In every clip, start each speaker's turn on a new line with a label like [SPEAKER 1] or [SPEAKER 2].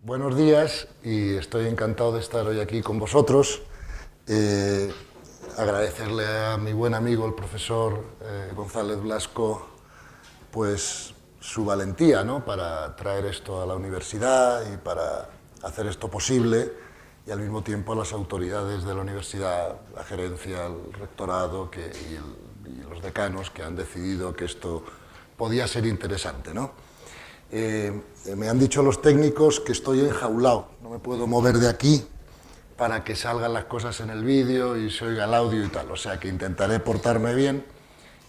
[SPEAKER 1] Buenos días y estoy encantado de estar hoy aquí con vosotros. Agradecerle a mi buen amigo, el profesor González Blasco, pues su valentía, ¿no?, para traer esto a la universidad y para hacer esto posible, y al mismo tiempo a las autoridades de la universidad, la gerencia, el rectorado y los decanos que han decidido que esto podía ser interesante, ¿no? Me han dicho los técnicos que estoy enjaulado, no me puedo mover de aquí para que salgan las cosas en el vídeo y se oiga el audio y tal, o sea que intentaré portarme bien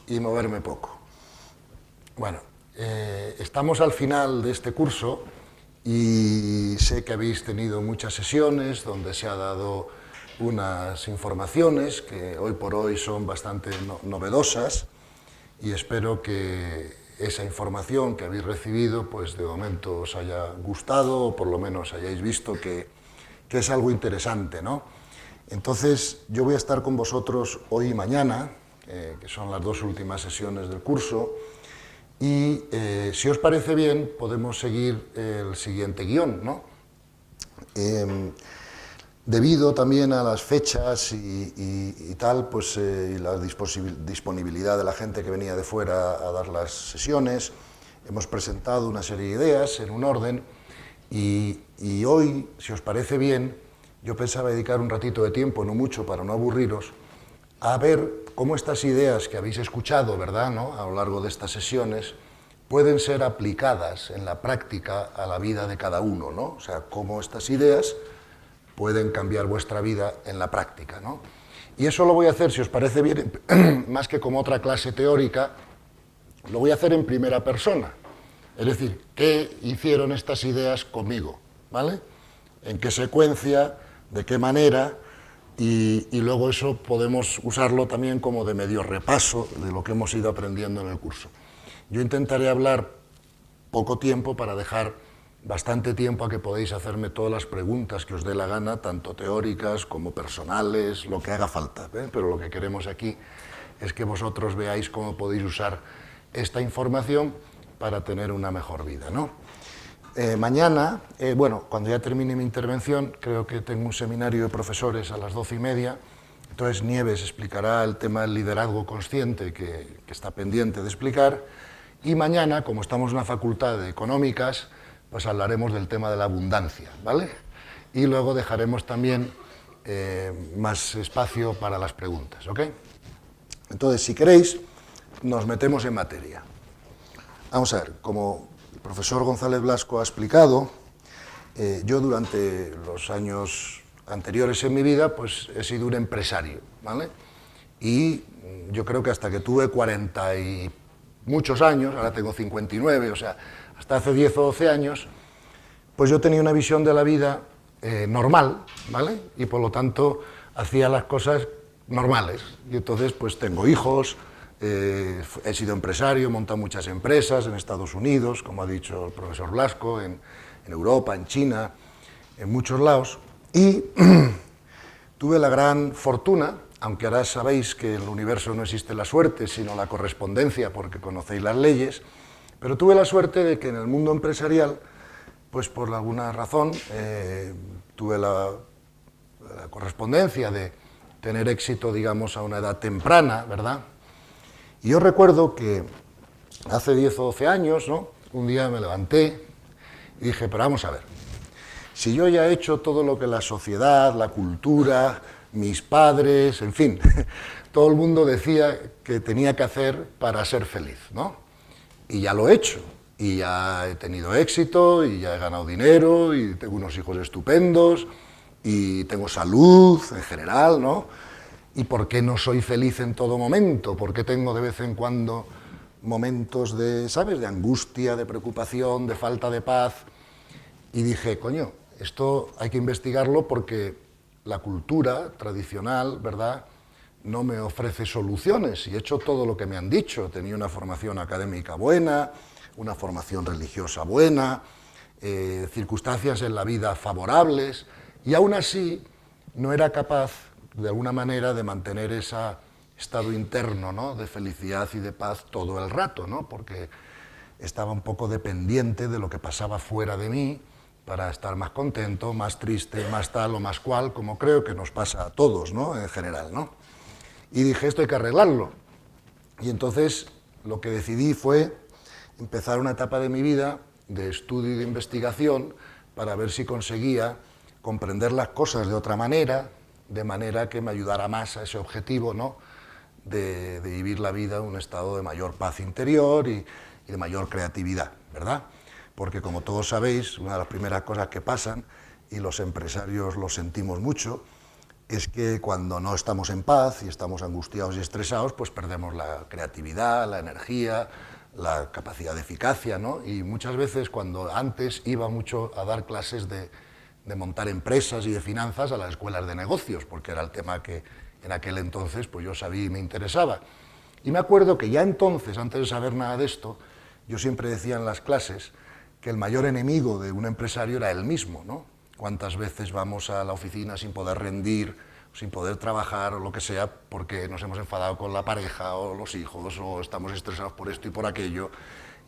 [SPEAKER 1] y moverme poco. Bueno, estamos al final de este curso y sé que habéis tenido muchas sesiones donde se ha dado unas informaciones que hoy por hoy son bastante novedosas, y espero que esa información que habéis recibido, pues de momento os haya gustado, o por lo menos hayáis visto que es algo interesante, ¿no? Entonces, yo voy a estar con vosotros hoy y mañana, que son las dos últimas sesiones del curso, y si os parece bien, podemos seguir el siguiente guión, ¿no? Debido también a las fechas y tal, pues y la disponibilidad de la gente que venía de fuera a dar las sesiones, hemos presentado una serie de ideas en un orden, y hoy, si os parece bien, yo pensaba dedicar un ratito de tiempo, no mucho, para no aburriros, a ver cómo estas ideas que habéis escuchado, ¿verdad?, ¿no?, a lo largo de estas sesiones, pueden ser aplicadas en la práctica a la vida de cada uno, ¿no? O sea, cómo estas ideas pueden cambiar vuestra vida en la práctica, ¿no? Y eso lo voy a hacer, si os parece bien, más que como otra clase teórica, lo voy a hacer en primera persona. Es decir, ¿qué hicieron estas ideas conmigo? ¿Vale? ¿En qué secuencia? ¿De qué manera? Y luego eso podemos usarlo también como de medio repaso de lo que hemos ido aprendiendo en el curso. Yo intentaré hablar poco tiempo para dejar bastante tiempo a que podáis hacerme todas las preguntas que os dé la gana, tanto teóricas como personales, lo que haga falta, ¿eh? Pero lo que queremos aquí es que vosotros veáis cómo podéis usar esta información para tener una mejor vida, ¿no? Mañana, bueno, cuando ya termine mi intervención, creo que tengo un seminario de profesores a las 12:30, entonces Nieves explicará el tema del liderazgo consciente que está pendiente de explicar, y mañana, como estamos en una facultad de económicas, pues hablaremos del tema de la abundancia, ¿vale? Y luego dejaremos también más espacio para las preguntas, ¿ok? Entonces, si queréis, nos metemos en materia. Vamos a ver, como el profesor González Blasco ha explicado, yo durante los años anteriores en mi vida, pues he sido un empresario, ¿vale? Y yo creo que hasta que tuve 40 y muchos años, ahora tengo 59, o sea, hasta hace 10 o 12 años, pues yo tenía una visión de la vida normal, ¿vale? Y por lo tanto hacía las cosas normales. Y entonces pues tengo hijos, he sido empresario, he montado muchas empresas en Estados Unidos, como ha dicho el profesor Blasco, en Europa, en China, en muchos lados, y tuve la gran fortuna, aunque ahora sabéis que en el universo no existe la suerte, sino la correspondencia, porque conocéis las leyes, pero tuve la suerte de que en el mundo empresarial, pues por alguna razón, tuve la correspondencia de tener éxito, digamos, a una edad temprana, ¿verdad? Y yo recuerdo que hace 10 o 12 años, ¿no?, un día me levanté y dije, pero vamos a ver, si yo ya he hecho todo lo que la sociedad, la cultura, mis padres, en fin, todo el mundo decía que tenía que hacer para ser feliz, ¿no? Y ya lo he hecho, y ya he tenido éxito, y ya he ganado dinero, y tengo unos hijos estupendos, y tengo salud en general, ¿no? ¿Y por qué no soy feliz en todo momento? ¿Por qué tengo de vez en cuando momentos de, ¿sabes?, de angustia, de preocupación, de falta de paz? Y dije, coño, esto hay que investigarlo porque la cultura tradicional, ¿verdad?, no me ofrece soluciones, y he hecho todo lo que me han dicho. Tenía una formación académica buena, una formación religiosa buena, circunstancias en la vida favorables, y aún así no era capaz, de alguna manera, de mantener ese estado interno, ¿no?, de felicidad y de paz todo el rato, ¿no?, porque estaba un poco dependiente de lo que pasaba fuera de mí para estar más contento, más triste, más tal o más cual, como creo que nos pasa a todos, ¿no? En general, ¿no? Y dije, esto hay que arreglarlo. Y entonces lo que decidí fue empezar una etapa de mi vida de estudio y de investigación para ver si conseguía comprender las cosas de otra manera, de manera que me ayudara más a ese objetivo, ¿no? de vivir la vida en un estado de mayor paz interior y de mayor creatividad, ¿verdad? Porque como todos sabéis, una de las primeras cosas que pasan, y los empresarios lo sentimos mucho, es que cuando no estamos en paz y estamos angustiados y estresados, pues perdemos la creatividad, la energía, la capacidad de eficacia, ¿no? Y muchas veces, cuando antes iba mucho a dar clases de montar empresas y de finanzas a las escuelas de negocios, porque era el tema que en aquel entonces pues yo sabía y me interesaba. Y me acuerdo que ya entonces, antes de saber nada de esto, yo siempre decía en las clases que el mayor enemigo de un empresario era él mismo, ¿no? Cuántas veces vamos a la oficina sin poder rendir, sin poder trabajar o lo que sea, porque nos hemos enfadado con la pareja o los hijos, o estamos estresados por esto y por aquello,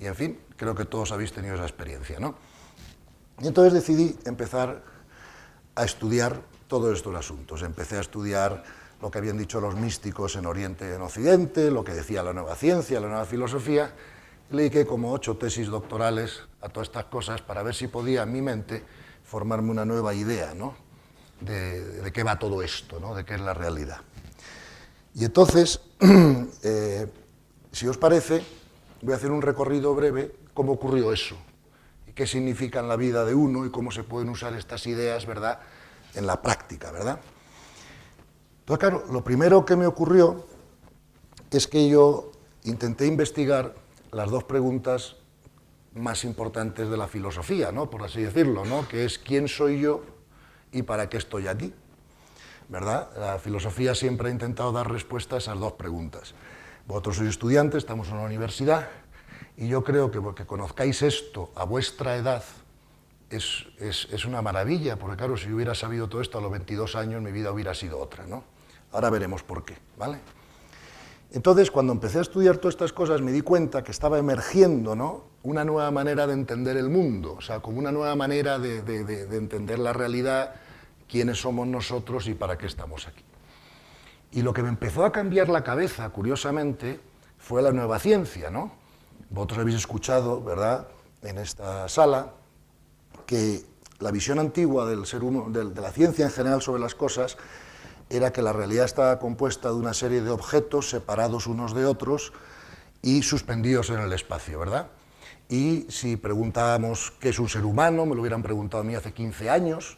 [SPEAKER 1] y en fin, creo que todos habéis tenido esa experiencia, ¿no? Y entonces decidí empezar a estudiar todos estos asuntos. Empecé a estudiar lo que habían dicho los místicos en Oriente y en Occidente, lo que decía la nueva ciencia, la nueva filosofía. Le dediqué como 8 tesis doctorales a todas estas cosas para ver si podía en mi mente formarme una nueva idea, ¿no? de qué va todo esto, ¿no? De qué es la realidad. Y entonces, si os parece, voy a hacer un recorrido breve cómo ocurrió eso, y qué significa en la vida de uno y cómo se pueden usar estas ideas, ¿verdad?, en la práctica, ¿verdad? Entonces, claro, lo primero que me ocurrió es que yo intenté investigar las 2 preguntas más importantes de la filosofía, ¿no?, por así decirlo, ¿no?, que es ¿quién soy yo y para qué estoy aquí? ¿Verdad? La filosofía siempre ha intentado dar respuesta a esas 2 preguntas. Vosotros sois estudiantes, estamos en una universidad, y yo creo que porque conozcáis esto a vuestra edad es una maravilla, porque claro, si yo hubiera sabido todo esto a los 22 años, mi vida hubiera sido otra, ¿no? Ahora veremos por qué, ¿vale? Entonces, cuando empecé a estudiar todas estas cosas, me di cuenta que estaba emergiendo, ¿no?, una nueva manera de entender el mundo, o sea, como una nueva manera de entender la realidad, quiénes somos nosotros y para qué estamos aquí. Y lo que me empezó a cambiar la cabeza, curiosamente, fue la nueva ciencia, ¿no? Vosotros habéis escuchado, ¿verdad?, en esta sala, que la visión antigua del ser humano, de la ciencia en general sobre las cosas, era que la realidad estaba compuesta de una serie de objetos separados unos de otros y suspendidos en el espacio, ¿verdad? Y si preguntábamos qué es un ser humano, me lo hubieran preguntado a mí hace 15 años,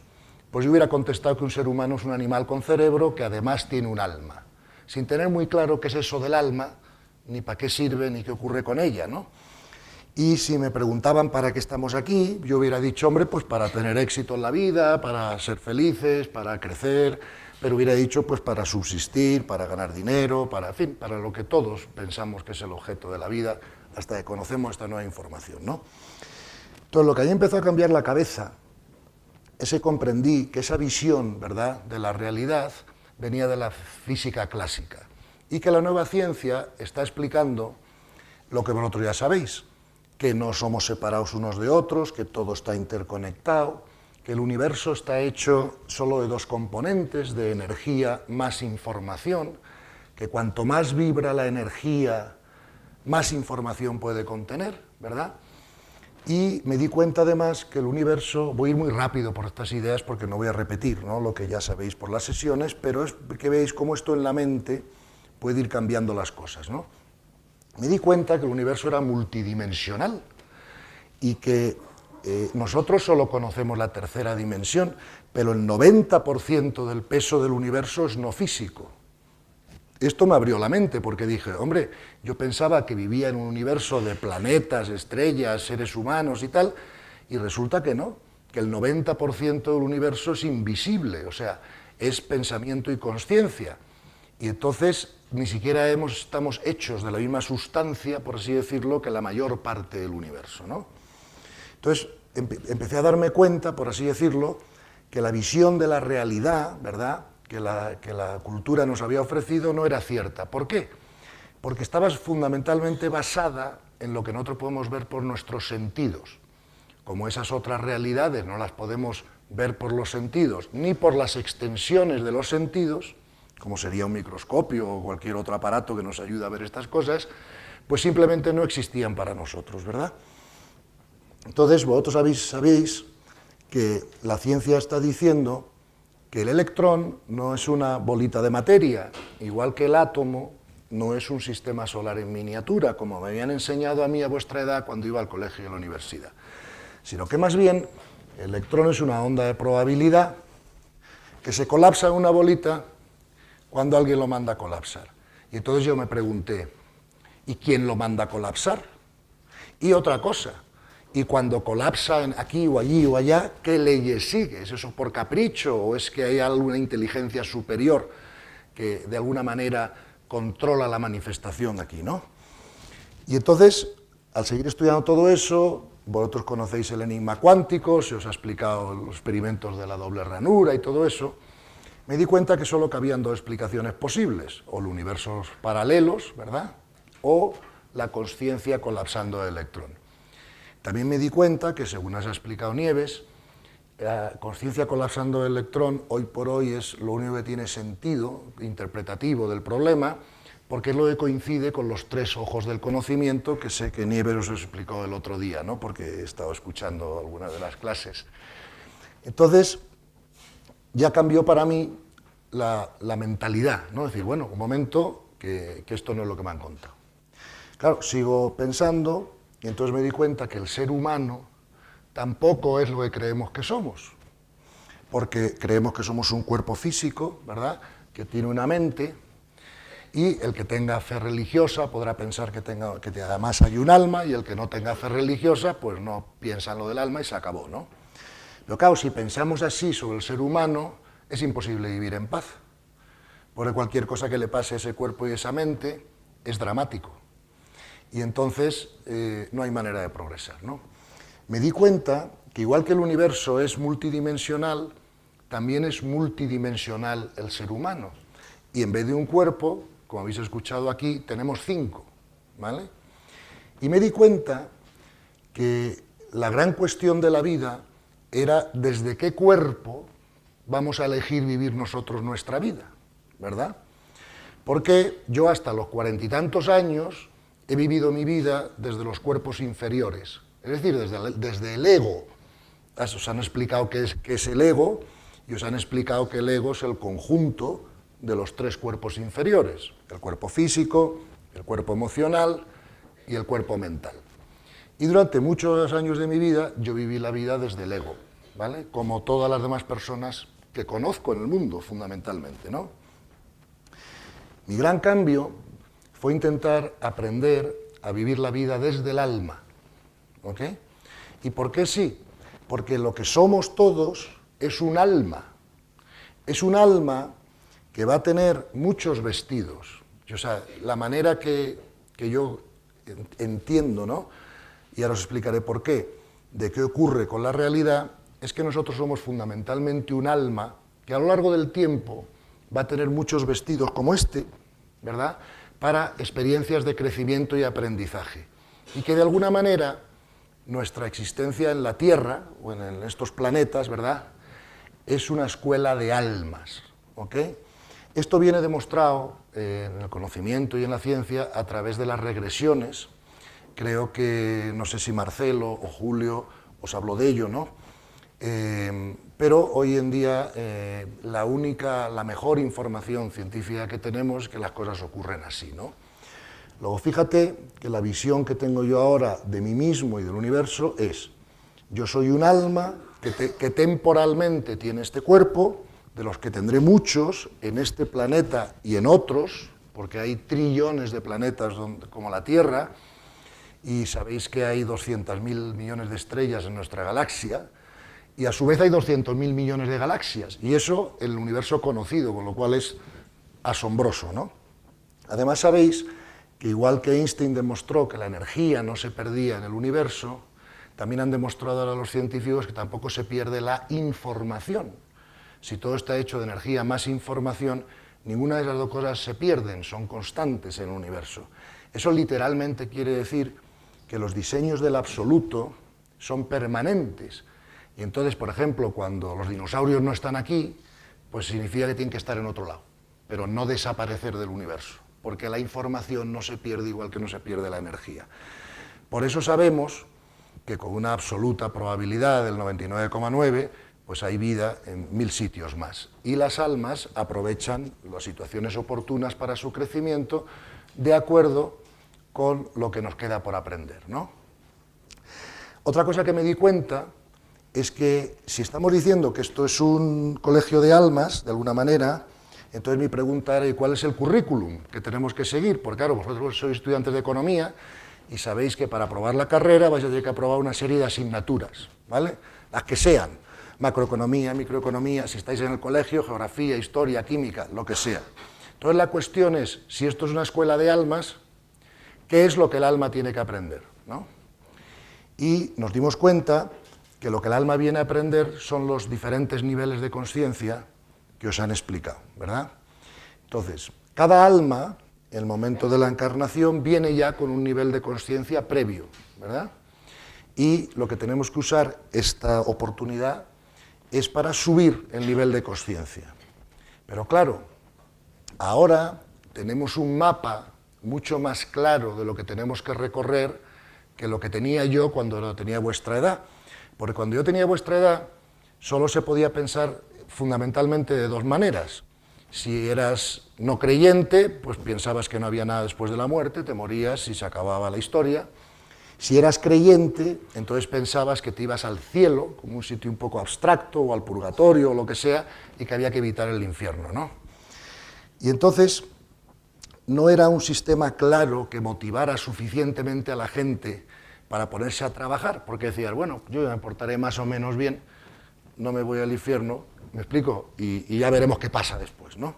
[SPEAKER 1] pues yo hubiera contestado que un ser humano es un animal con cerebro que además tiene un alma, sin tener muy claro qué es eso del alma, ni para qué sirve, ni qué ocurre con ella, ¿no? Y si me preguntaban para qué estamos aquí, yo hubiera dicho, hombre, pues para tener éxito en la vida, para ser felices, para crecer, pero hubiera dicho, pues para subsistir, para ganar dinero, para, en fin, para lo que todos pensamos que es el objeto de la vida, hasta que conocemos esta nueva información, ¿no? Entonces, lo que a mí empezó a cambiar la cabeza es que comprendí que esa visión, ¿verdad?, de la realidad venía de la física clásica y que la nueva ciencia está explicando lo que vosotros ya sabéis, que no somos separados unos de otros, que todo está interconectado, que el universo está hecho solo de 2 componentes, de energía más información, que cuanto más vibra la energía, más información puede contener, ¿verdad? Y me di cuenta además que el universo, voy a ir muy rápido por estas ideas porque no voy a repetir, ¿no?, lo que ya sabéis por las sesiones, pero es que veáis cómo esto en la mente puede ir cambiando las cosas, ¿no? Me di cuenta que el universo era multidimensional y que nosotros solo conocemos la tercera dimensión, pero el 90% del peso del universo es no físico. Esto me abrió la mente porque dije, hombre, yo pensaba que vivía en un universo de planetas, estrellas, seres humanos y tal, y resulta que no, que el 90% del universo es invisible, o sea, es pensamiento y consciencia. Y entonces ni siquiera estamos hechos de la misma sustancia, por así decirlo, que la mayor parte del universo, ¿no? Entonces empecé a darme cuenta, por así decirlo, que la visión de la realidad, ¿verdad?, que la cultura nos había ofrecido no era cierta. ¿Por qué? Porque estaba fundamentalmente basada en lo que nosotros podemos ver por nuestros sentidos, como esas otras realidades no las podemos ver por los sentidos, ni por las extensiones de los sentidos, como sería un microscopio o cualquier otro aparato que nos ayude a ver estas cosas, pues simplemente no existían para nosotros, ¿verdad? Entonces, vosotros sabéis que la ciencia está diciendo que el electrón no es una bolita de materia, igual que el átomo no es un sistema solar en miniatura, como me habían enseñado a mí a vuestra edad cuando iba al colegio y a la universidad, sino que más bien el electrón es una onda de probabilidad que se colapsa en una bolita cuando alguien lo manda a colapsar. Y entonces yo me pregunté, ¿y quién lo manda a colapsar? Y otra cosa, y cuando colapsa aquí o allí o allá, ¿qué leyes sigue? ¿Es eso por capricho o es que hay alguna inteligencia superior que de alguna manera controla la manifestación aquí, ¿no? Y entonces, al seguir estudiando todo eso, vosotros conocéis el enigma cuántico, se os ha explicado los experimentos de la doble ranura y todo eso, me di cuenta que solo cabían dos explicaciones posibles, o los universos paralelos, ¿verdad?, o la consciencia colapsando del electrón. También me di cuenta que, según has explicado Nieves, la consciencia colapsando del electrón hoy por hoy es lo único que tiene sentido interpretativo del problema, porque es lo que coincide con los tres ojos del conocimiento que sé que Nieves os explicó el otro día, ¿no?, porque he estado escuchando algunas de las clases. Entonces, ya cambió para mí la mentalidad, ¿no? Es decir, bueno, un momento, que esto no es lo que me han contado. Claro, sigo pensando, y entonces me di cuenta que el ser humano tampoco es lo que creemos que somos, porque creemos que somos un cuerpo físico, ¿verdad?, que tiene una mente, y el que tenga fe religiosa podrá pensar que además hay un alma, y el que no tenga fe religiosa, pues no piensa en lo del alma y se acabó, ¿no? Pero claro, si pensamos así sobre el ser humano, es imposible vivir en paz, porque cualquier cosa que le pase a ese cuerpo y a esa mente es dramático. Y entonces no hay manera de progresar, ¿no? Me di cuenta que igual que el universo es multidimensional, también es multidimensional el ser humano. Y en vez de un cuerpo, como habéis escuchado aquí, tenemos 5, ¿vale? Y me di cuenta que la gran cuestión de la vida era desde qué cuerpo vamos a elegir vivir nosotros nuestra vida, ¿verdad? Porque yo hasta los 40 y tantos años he vivido mi vida desde los cuerpos inferiores, es decir, desde el ego. Os han explicado qué es el ego, y os han explicado que el ego es el conjunto de los 3 cuerpos inferiores, el cuerpo físico, el cuerpo emocional y el cuerpo mental. Y durante muchos años de mi vida yo viví la vida desde el ego, ¿vale?, como todas las demás personas que conozco en el mundo, fundamentalmente, ¿no? Mi gran cambio fue intentar aprender a vivir la vida desde el alma, ¿ok? ¿Y por qué sí? Porque lo que somos todos es un alma que va a tener muchos vestidos. O sea, la manera que yo entiendo, ¿no?, y ahora os explicaré por qué, de qué ocurre con la realidad, es que nosotros somos fundamentalmente un alma que a lo largo del tiempo va a tener muchos vestidos como este, ¿verdad?, para experiencias de crecimiento y aprendizaje. Y que de alguna manera nuestra existencia en la Tierra, o en estos planetas, ¿verdad?, es una escuela de almas, ¿ok? Esto viene demostrado en el conocimiento y en la ciencia a través de las regresiones. Creo que, no sé si Marcelo o Julio os habló de ello, ¿no? Pero hoy en día la mejor información científica que tenemos es que las cosas ocurren así, ¿no? Luego fíjate que la visión que tengo yo ahora de mí mismo y del universo es: yo soy un alma que temporalmente tiene este cuerpo, de los que tendré muchos en este planeta y en otros, porque hay trillones de planetas como la Tierra, y sabéis que hay 200.000 millones de estrellas en nuestra galaxia, y a su vez hay 200.000 millones de galaxias, y eso el universo conocido, con lo cual es asombroso, ¿no? Además sabéis que igual que Einstein demostró que la energía no se perdía en el universo, también han demostrado ahora los científicos que tampoco se pierde la información. Si todo está hecho de energía más información, ninguna de las dos cosas se pierden, son constantes en el universo. Eso literalmente quiere decir que los diseños del absoluto son permanentes. Y entonces, por ejemplo, cuando los dinosaurios no están aquí, pues significa que tienen que estar en otro lado, pero no desaparecer del universo, porque la información no se pierde igual que no se pierde la energía. Por eso sabemos que con una absoluta probabilidad del 99,9, pues hay vida en 1000 sitios más. Y las almas aprovechan las situaciones oportunas para su crecimiento de acuerdo con lo que nos queda por aprender, ¿no? Otra cosa que me di cuenta es que si estamos diciendo que esto es un colegio de almas, de alguna manera, entonces mi pregunta era, ¿y cuál es el currículum que tenemos que seguir? Porque claro, vosotros sois estudiantes de economía y sabéis que para aprobar la carrera vais a tener que aprobar una serie de asignaturas, ¿vale? Las que sean, macroeconomía, microeconomía, si estáis en el colegio, geografía, historia, química, lo que sea. Entonces la cuestión es, si esto es una escuela de almas, ¿qué es lo que el alma tiene que aprender, ¿no? Y nos dimos cuenta que lo que el alma viene a aprender son los diferentes niveles de consciencia que os han explicado, ¿verdad? Entonces, cada alma, en el momento de la encarnación, viene ya con un nivel de consciencia previo, ¿verdad? Y lo que tenemos que usar esta oportunidad es para subir el nivel de consciencia. Pero claro, ahora tenemos un mapa mucho más claro de lo que tenemos que recorrer que lo que tenía yo cuando tenía vuestra edad. Porque cuando yo tenía vuestra edad, solo se podía pensar fundamentalmente de dos maneras. Si eras no creyente, pues pensabas que no había nada después de la muerte, te morías y se acababa la historia. Si eras creyente, entonces pensabas que te ibas al cielo, como un sitio un poco abstracto, o al purgatorio, o lo que sea, y que había que evitar el infierno, ¿no? Y entonces no era un sistema claro que motivara suficientemente a la gente para ponerse a trabajar, porque decías, bueno, yo me portaré más o menos bien, no me voy al infierno, ¿me explico? Y ya veremos qué pasa después, ¿no?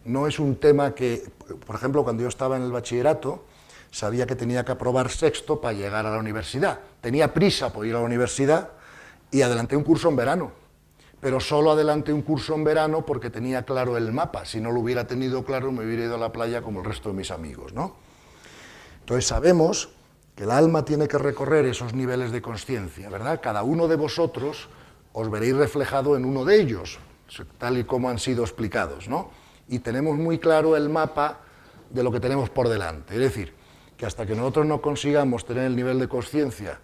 [SPEAKER 1] No es un tema que, por ejemplo, cuando yo estaba en el bachillerato, sabía que tenía que aprobar sexto para llegar a la universidad. Tenía prisa por ir a la universidad y adelanté un curso en verano, pero solo adelanté un curso en verano porque tenía claro el mapa. Si no lo hubiera tenido claro, me hubiera ido a la playa como el resto de mis amigos, ¿no? Entonces sabemos que el alma tiene que recorrer esos niveles de consciencia, ¿verdad? Cada uno de vosotros os veréis reflejado en uno de ellos, tal y como han sido explicados, ¿no? Y tenemos muy claro el mapa de lo que tenemos por delante. Es decir, que hasta que nosotros no consigamos tener el nivel de consciencia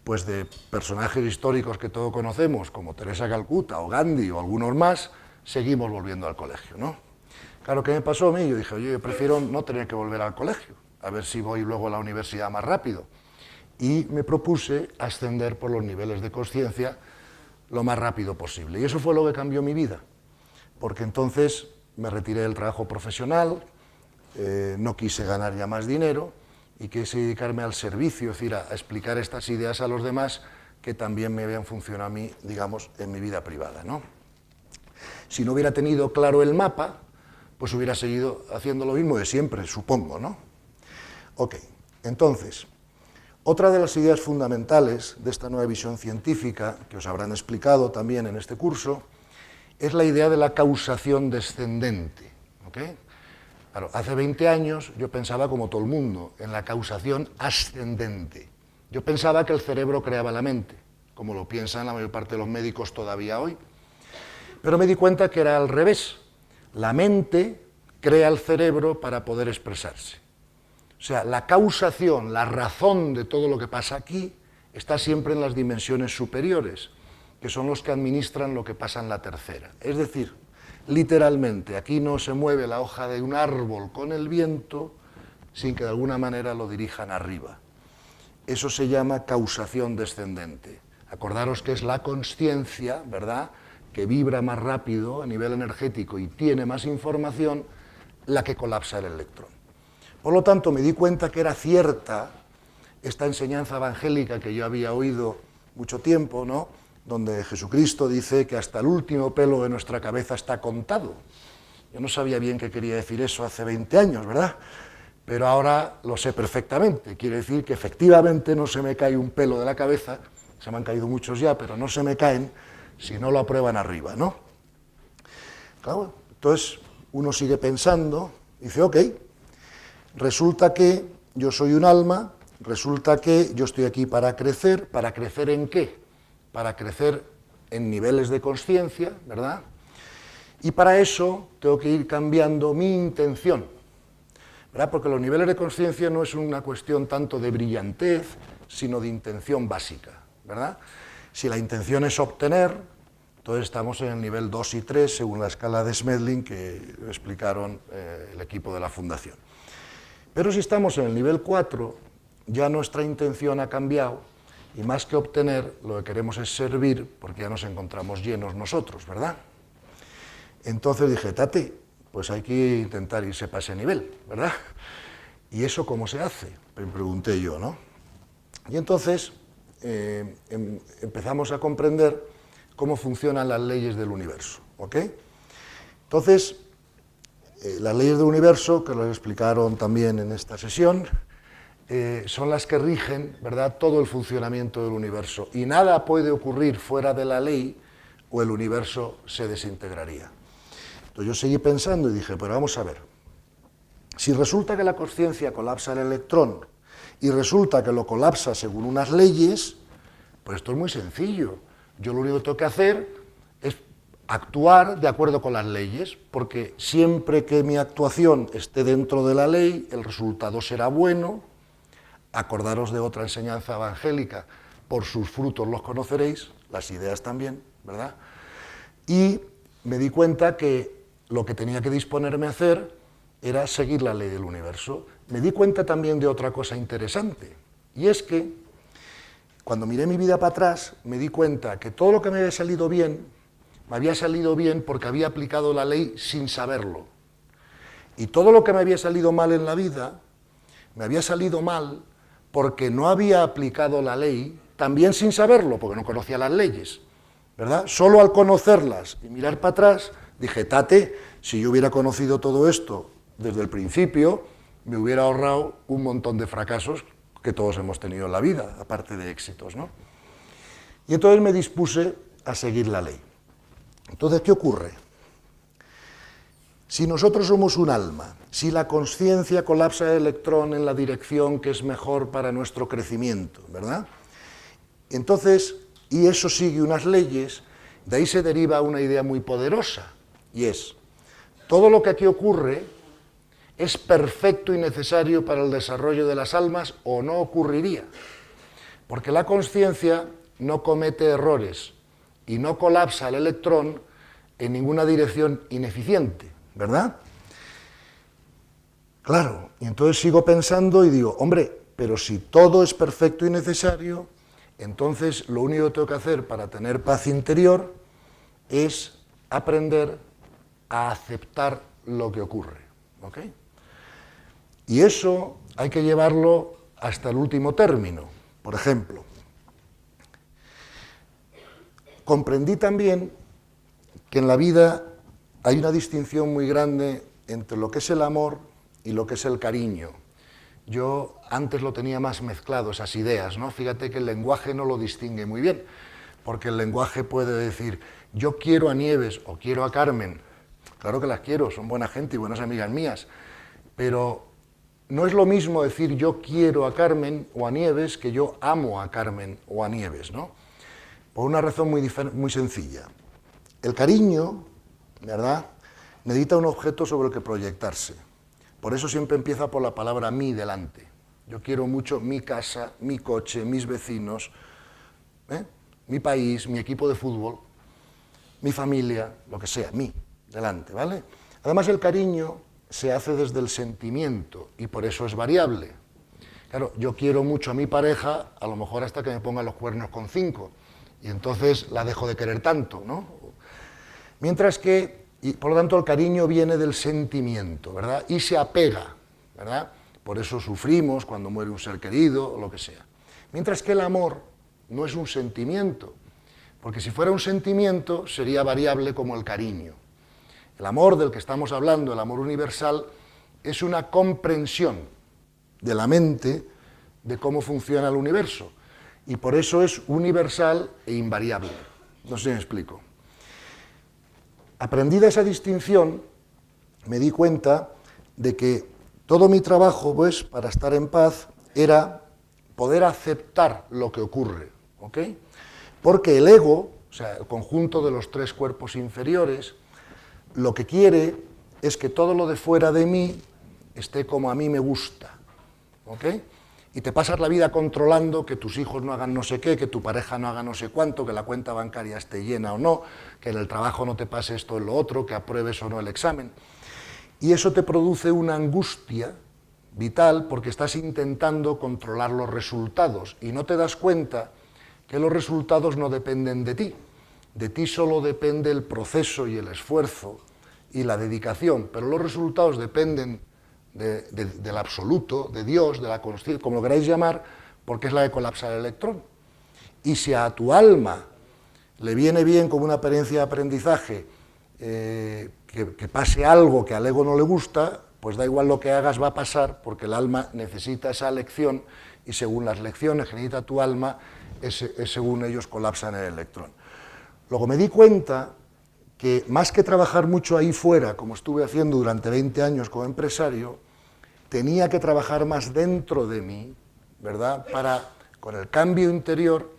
[SPEAKER 1] pues de personajes históricos que todos conocemos, como Teresa Calcuta o Gandhi o algunos más, seguimos volviendo al colegio, ¿no? Claro, ¿qué me pasó a mí? Yo dije, oye, yo prefiero no tener que volver al colegio, a ver si voy luego a la universidad más rápido. Y me propuse ascender por los niveles de consciencia lo más rápido posible. Y eso fue lo que cambió mi vida, porque entonces me retiré del trabajo profesional, no quise ganar ya más dinero y quise dedicarme al servicio, es decir, a explicar estas ideas a los demás que también me habían funcionado a mí, digamos, en mi vida privada, ¿no? Si no hubiera tenido claro el mapa, pues hubiera seguido haciendo lo mismo de siempre, supongo, ¿no? Ok, entonces, otra de las ideas fundamentales de esta nueva visión científica, que os habrán explicado también en este curso, es la idea de la causación descendente, ¿ok? Claro, hace 20 años yo pensaba como todo el mundo, en la causación ascendente. Yo pensaba que el cerebro creaba la mente, como lo piensan la mayor parte de los médicos todavía hoy. Pero me di cuenta que era al revés. La mente crea el cerebro para poder expresarse. O sea, la causación, la razón de todo lo que pasa aquí, está siempre en las dimensiones superiores, que son los que administran lo que pasa en la tercera. Es decir, literalmente, aquí no se mueve la hoja de un árbol con el viento sin que de alguna manera lo dirijan arriba. Eso se llama causación descendente. Acordaros que es la consciencia, ¿verdad?, que vibra más rápido a nivel energético y tiene más información, la que colapsa el electrón. Por lo tanto, me di cuenta que era cierta esta enseñanza evangélica que yo había oído mucho tiempo, ¿no?, donde Jesucristo dice que hasta el último pelo de nuestra cabeza está contado. Yo no sabía bien qué quería decir eso hace 20 años, ¿verdad? Pero ahora lo sé perfectamente. Quiere decir que efectivamente no se me cae un pelo de la cabeza, se me han caído muchos ya, pero no se me caen si no lo aprueban arriba, ¿no? Claro, entonces uno sigue pensando, dice, ok, resulta que yo soy un alma resulta que yo estoy aquí ¿para crecer en qué? Para crecer en niveles de consciencia, ¿verdad? Y para eso tengo que ir cambiando mi intención, ¿verdad? Porque los niveles de consciencia no es una cuestión tanto de brillantez, sino de intención básica, ¿verdad? Si la intención es obtener, entonces estamos en el nivel 2 y 3, según la escala de Smedlin que explicaron el equipo de la Fundación. Pero si estamos en el nivel 4, ya nuestra intención ha cambiado, y más que obtener, lo que queremos es servir, porque ya nos encontramos llenos nosotros, ¿verdad? Entonces dije, Tate, pues hay que intentar irse para ese nivel, ¿verdad? ¿Y eso cómo se hace? Me pregunté yo, ¿no? Y entonces empezamos a comprender cómo funcionan las leyes del universo, ¿ok? Entonces, las leyes del universo, que lo explicaron también en esta sesión, son las que rigen, ¿verdad?, todo el funcionamiento del universo. Y nada puede ocurrir fuera de la ley o el universo se desintegraría. Entonces yo seguí pensando y dije, pero vamos a ver, si resulta que la consciencia colapsa el electrón y resulta que lo colapsa según unas leyes, pues esto es muy sencillo. Yo lo único que tengo que hacer es actuar de acuerdo con las leyes, porque siempre que mi actuación esté dentro de la ley, el resultado será bueno. Acordaros de otra enseñanza evangélica, por sus frutos los conoceréis, las ideas también, ¿verdad? Y me di cuenta que lo que tenía que disponerme a hacer era seguir la ley del universo. Me di cuenta también de otra cosa interesante, y es que cuando miré mi vida para atrás, me di cuenta que todo lo que me había salido bien porque había aplicado la ley sin saberlo. Y todo lo que me había salido mal en la vida, me había salido mal porque no había aplicado la ley, también sin saberlo, porque no conocía las leyes, ¿verdad? Solo al conocerlas y mirar para atrás, dije, Tate, si yo hubiera conocido todo esto desde el principio, me hubiera ahorrado un montón de fracasos que todos hemos tenido en la vida, aparte de éxitos, ¿no? Y entonces me dispuse a seguir la ley. Entonces, ¿qué ocurre? Si nosotros somos un alma, si la consciencia colapsa el electrón en la dirección que es mejor para nuestro crecimiento, ¿verdad? Entonces, y eso sigue unas leyes, de ahí se deriva una idea muy poderosa, y es, todo lo que aquí ocurre es perfecto y necesario para el desarrollo de las almas o no ocurriría, porque la consciencia no comete errores y no colapsa el electrón en ninguna dirección ineficiente, ¿verdad? Claro, y entonces sigo pensando y digo, hombre, pero si todo es perfecto y necesario, entonces lo único que tengo que hacer para tener paz interior es aprender a aceptar lo que ocurre, ¿ok? Y eso hay que llevarlo hasta el último término. Por ejemplo, comprendí también que en la vida hay una distinción muy grande entre lo que es el amor y lo que es el cariño. Yo antes lo tenía más mezclado, esas ideas, ¿no? Fíjate que el lenguaje no lo distingue muy bien, porque el lenguaje puede decir, yo quiero a Nieves o quiero a Carmen. Claro que las quiero, son buena gente y buenas amigas mías, pero no es lo mismo decir yo quiero a Carmen o a Nieves que yo amo a Carmen o a Nieves, ¿no? Por una razón muy sencilla. El cariño, ¿verdad?, necesita un objeto sobre el que proyectarse. Por eso siempre empieza por la palabra mí delante. Yo quiero mucho mi casa, mi coche, mis vecinos, mi país, mi equipo de fútbol, mi familia, lo que sea, mí delante, ¿vale? Además, el cariño se hace desde el sentimiento y por eso es variable. Claro, yo quiero mucho a mi pareja, a lo mejor hasta que me ponga los cuernos con 5, y entonces la dejo de querer tanto, ¿no? Mientras que, y por lo tanto, el cariño viene del sentimiento, ¿verdad? Y se apega, ¿verdad? Por eso sufrimos cuando muere un ser querido o lo que sea. Mientras que el amor no es un sentimiento, porque si fuera un sentimiento sería variable como el cariño. El amor del que estamos hablando, el amor universal, es una comprensión de la mente de cómo funciona el universo, y por eso es universal e invariable. No sé si me explico. Aprendida esa distinción, me di cuenta de que todo mi trabajo, pues, para estar en paz, era poder aceptar lo que ocurre, ¿ok? Porque el ego, o sea, el conjunto de los tres cuerpos inferiores, lo que quiere es que todo lo de fuera de mí esté como a mí me gusta, ¿ok? Y te pasas la vida controlando que tus hijos no hagan no sé qué, que tu pareja no haga no sé cuánto, que la cuenta bancaria esté llena o no, que en el trabajo no te pase esto o lo otro, que apruebes o no el examen. Y eso te produce una angustia vital porque estás intentando controlar los resultados y no te das cuenta que los resultados no dependen de ti solo depende el proceso y el esfuerzo y la dedicación, pero los resultados dependen del absoluto, de Dios, de la conciencia, como lo queráis llamar, porque es la de colapsar el electrón. Y si a tu alma le viene bien como una experiencia de aprendizaje que pase algo que al ego no le gusta, pues da igual lo que hagas, va a pasar, porque el alma necesita esa lección y según las lecciones que necesita tu alma, es según ellos colapsan el electrón. Luego me di cuenta que más que trabajar mucho ahí fuera, como estuve haciendo durante 20 años como empresario, tenía que trabajar más dentro de mí, ¿verdad?, para, con el cambio interior,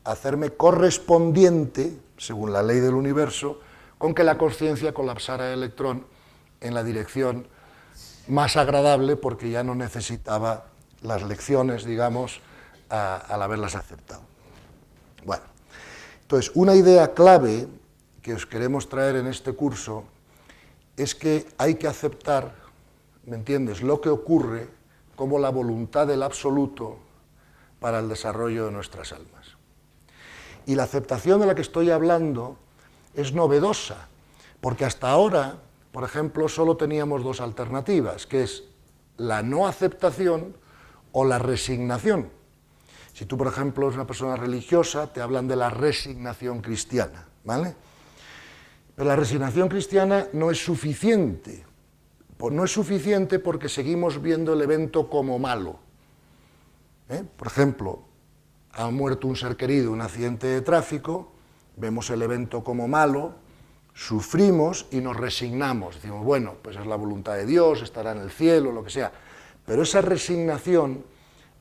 [SPEAKER 1] hacerme correspondiente, según la ley del universo, con que la conciencia colapsara el electrón en la dirección más agradable, porque ya no necesitaba las lecciones, digamos, al haberlas aceptado. Bueno, entonces, una idea clave que os queremos traer en este curso es que hay que aceptar, ¿me entiendes?, lo que ocurre como la voluntad del absoluto para el desarrollo de nuestras almas. Y la aceptación de la que estoy hablando es novedosa, porque hasta ahora, por ejemplo, solo teníamos dos alternativas, que es la no aceptación o la resignación. Si tú, por ejemplo, eres una persona religiosa, te hablan de la resignación cristiana, ¿vale? Pero la resignación cristiana no es suficiente. Pues no es suficiente porque seguimos viendo el evento como malo. Por ejemplo, ha muerto un ser querido en un accidente de tráfico, vemos el evento como malo, sufrimos y nos resignamos. Decimos, bueno, pues es la voluntad de Dios, estará en el cielo, lo que sea. Pero esa resignación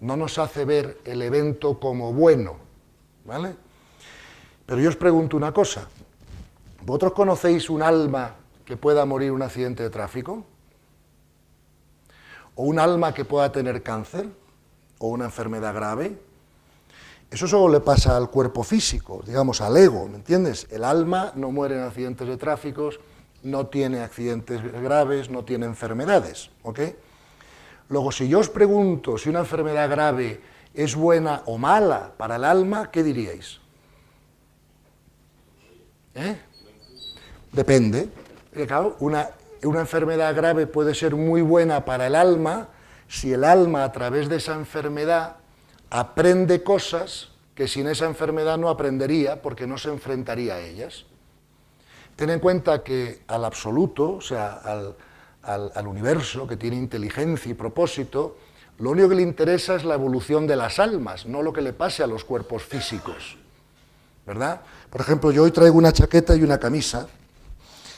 [SPEAKER 1] no nos hace ver el evento como bueno, ¿vale? Pero yo os pregunto una cosa. ¿Vosotros conocéis un alma que pueda morir en un accidente de tráfico? ¿O un alma que pueda tener cáncer? ¿O una enfermedad grave? Eso solo le pasa al cuerpo físico, digamos, al ego, ¿me entiendes? El alma no muere en accidentes de tráfico, no tiene accidentes graves, no tiene enfermedades, ¿ok? Luego, si yo os pregunto si una enfermedad grave es buena o mala para el alma, ¿qué diríais? Depende. Claro, una enfermedad grave puede ser muy buena para el alma si el alma, a través de esa enfermedad, aprende cosas que sin esa enfermedad no aprendería porque no se enfrentaría a ellas. Ten en cuenta que al absoluto, o sea, al universo, que tiene inteligencia y propósito, lo único que le interesa es la evolución de las almas, no lo que le pase a los cuerpos físicos, ¿verdad? Por ejemplo, yo hoy traigo una chaqueta y una camisa,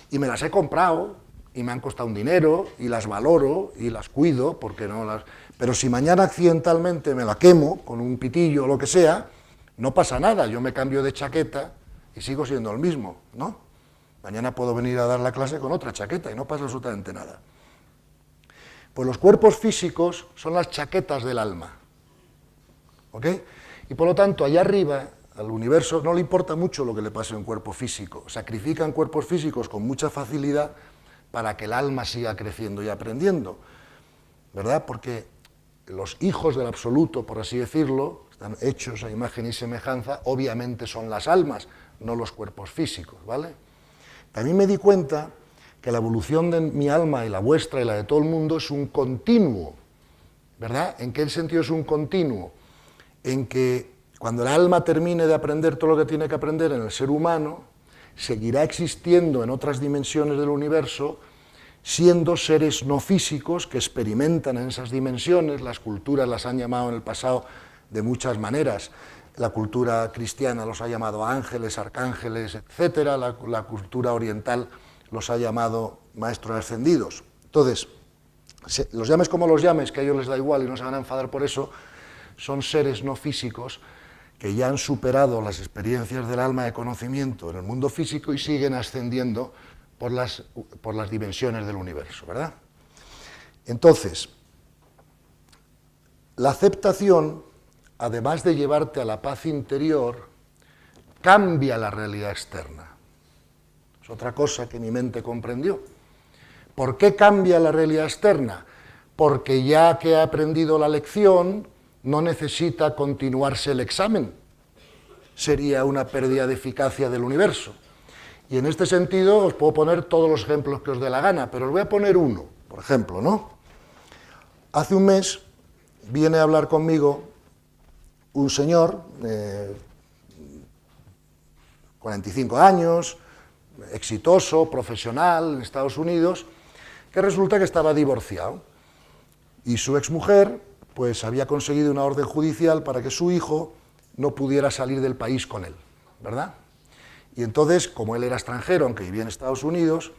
[SPEAKER 1] y me las he comprado, y me han costado un dinero, y las valoro, y las cuido, porque no las... Pero si mañana accidentalmente me la quemo, con un pitillo o lo que sea, no pasa nada, yo me cambio de chaqueta y sigo siendo el mismo, ¿no? Mañana puedo venir a dar la clase con otra chaqueta y no pasa absolutamente nada. Pues los cuerpos físicos son las chaquetas del alma, ¿ok? Y por lo tanto, allá arriba, al universo, no le importa mucho lo que le pase a un cuerpo físico. Sacrifican cuerpos físicos con mucha facilidad para que el alma siga creciendo y aprendiendo, ¿verdad? Porque los hijos del absoluto, por así decirlo, están hechos a imagen y semejanza, obviamente son las almas, no los cuerpos físicos, ¿vale? También me di cuenta que la evolución de mi alma y la vuestra y la de todo el mundo es un continuo, ¿verdad? ¿En qué sentido es un continuo? En que cuando el alma termine de aprender todo lo que tiene que aprender en el ser humano, seguirá existiendo en otras dimensiones del universo, siendo seres no físicos que experimentan en esas dimensiones. Las culturas las han llamado en el pasado de muchas maneras. La cultura cristiana los ha llamado ángeles, arcángeles, etcétera. La cultura oriental los ha llamado maestros ascendidos. Entonces, los llames como los llames, que a ellos les da igual y no se van a enfadar por eso, son seres no físicos que ya han superado las experiencias del alma de conocimiento en el mundo físico y siguen ascendiendo por las dimensiones del universo, ¿verdad? Entonces, la aceptación, además de llevarte a la paz interior, cambia la realidad externa. Es otra cosa que mi mente comprendió. ¿Por qué cambia la realidad externa? Porque ya que ha aprendido la lección, no necesita continuarse el examen. Sería una pérdida de eficacia del universo. Y en este sentido os puedo poner todos los ejemplos que os dé la gana, pero os voy a poner uno, por ejemplo, ¿no? Hace un mes viene a hablar conmigo un señor, 45 años, exitoso, profesional en Estados Unidos, que resulta que estaba divorciado. Y su exmujer, pues había conseguido una orden judicial para que su hijo no pudiera salir del país con él, ¿verdad? Y entonces, como él era extranjero, aunque vivía en Estados Unidos,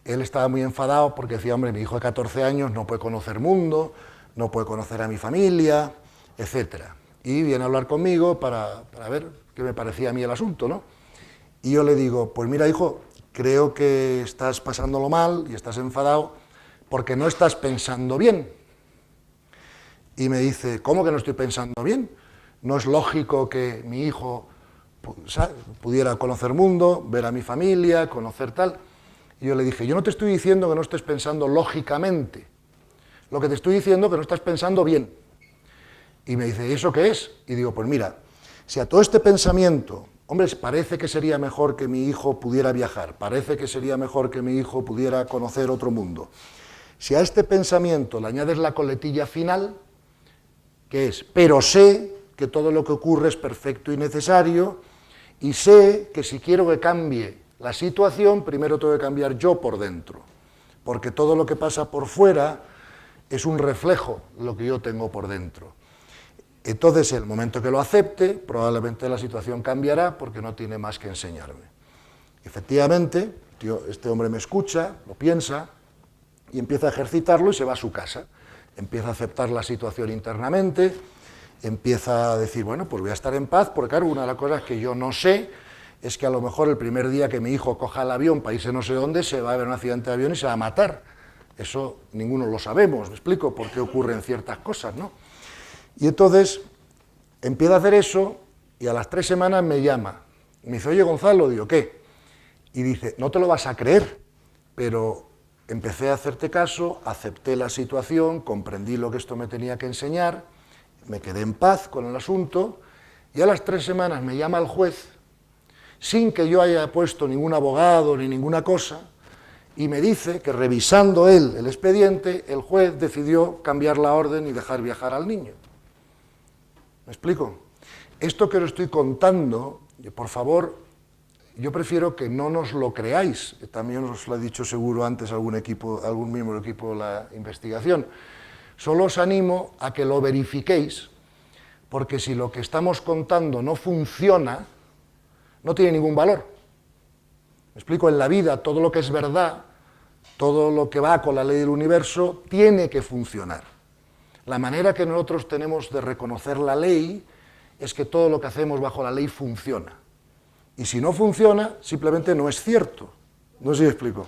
[SPEAKER 1] él estaba muy enfadado porque decía, hombre, mi hijo de 14 años no puede conocer mundo, no puede conocer a mi familia, etc. Y viene a hablar conmigo para ver qué me parecía a mí el asunto, ¿no? Y yo le digo, pues mira, hijo, creo que estás pasándolo mal y estás enfadado porque no estás pensando bien. Y me dice, ¿cómo que no estoy pensando bien? ¿No es lógico que mi hijo pudiera conocer mundo, ver a mi familia, conocer tal? Y yo le dije, yo no te estoy diciendo que no estés pensando lógicamente, lo que te estoy diciendo es que no estás pensando bien. Y me dice, ¿y eso qué es? Y digo, pues mira, si a todo este pensamiento, hombre, parece que sería mejor que mi hijo pudiera viajar, parece que sería mejor que mi hijo pudiera conocer otro mundo, si a este pensamiento le añades la coletilla final, que es, pero sé que todo lo que ocurre es perfecto y necesario, y sé que si quiero que cambie la situación, primero tengo que cambiar yo por dentro, porque todo lo que pasa por fuera es un reflejo de lo que yo tengo por dentro. Entonces, en el momento que lo acepte, probablemente la situación cambiará porque no tiene más que enseñarme. Efectivamente, este hombre me escucha, lo piensa, y empieza a ejercitarlo y se va a su casa. Empieza a aceptar la situación internamente, empieza a decir, bueno, pues voy a estar en paz, porque claro, una de las cosas que yo no sé es que a lo mejor el primer día que mi hijo coja el avión para irse no sé dónde, se va a ver un accidente de avión y se va a matar. Eso ninguno lo sabemos, ¿me explico? Por qué ocurren ciertas cosas, ¿no? Y entonces empieza a hacer eso y a las 3 semanas me llama. Me dice, oye Gonzalo, digo, ¿qué? Y dice, no te lo vas a creer, pero empecé a hacerte caso, acepté la situación, comprendí lo que esto me tenía que enseñar, me quedé en paz con el asunto y a las 3 semanas me llama el juez, sin que yo haya puesto ningún abogado ni ninguna cosa, y me dice que revisando él el expediente, el juez decidió cambiar la orden y dejar viajar al niño. ¿Me explico? Esto que os estoy contando, por favor, yo prefiero que no nos lo creáis, también os lo ha dicho seguro antes algún miembro del equipo de la investigación. Solo os animo a que lo verifiquéis, porque si lo que estamos contando no funciona, no tiene ningún valor. Me explico, en la vida todo lo que es verdad, todo lo que va con la ley del universo, tiene que funcionar. La manera que nosotros tenemos de reconocer la ley es que todo lo que hacemos bajo la ley funciona. Y si no funciona, simplemente no es cierto. No sé si me explico.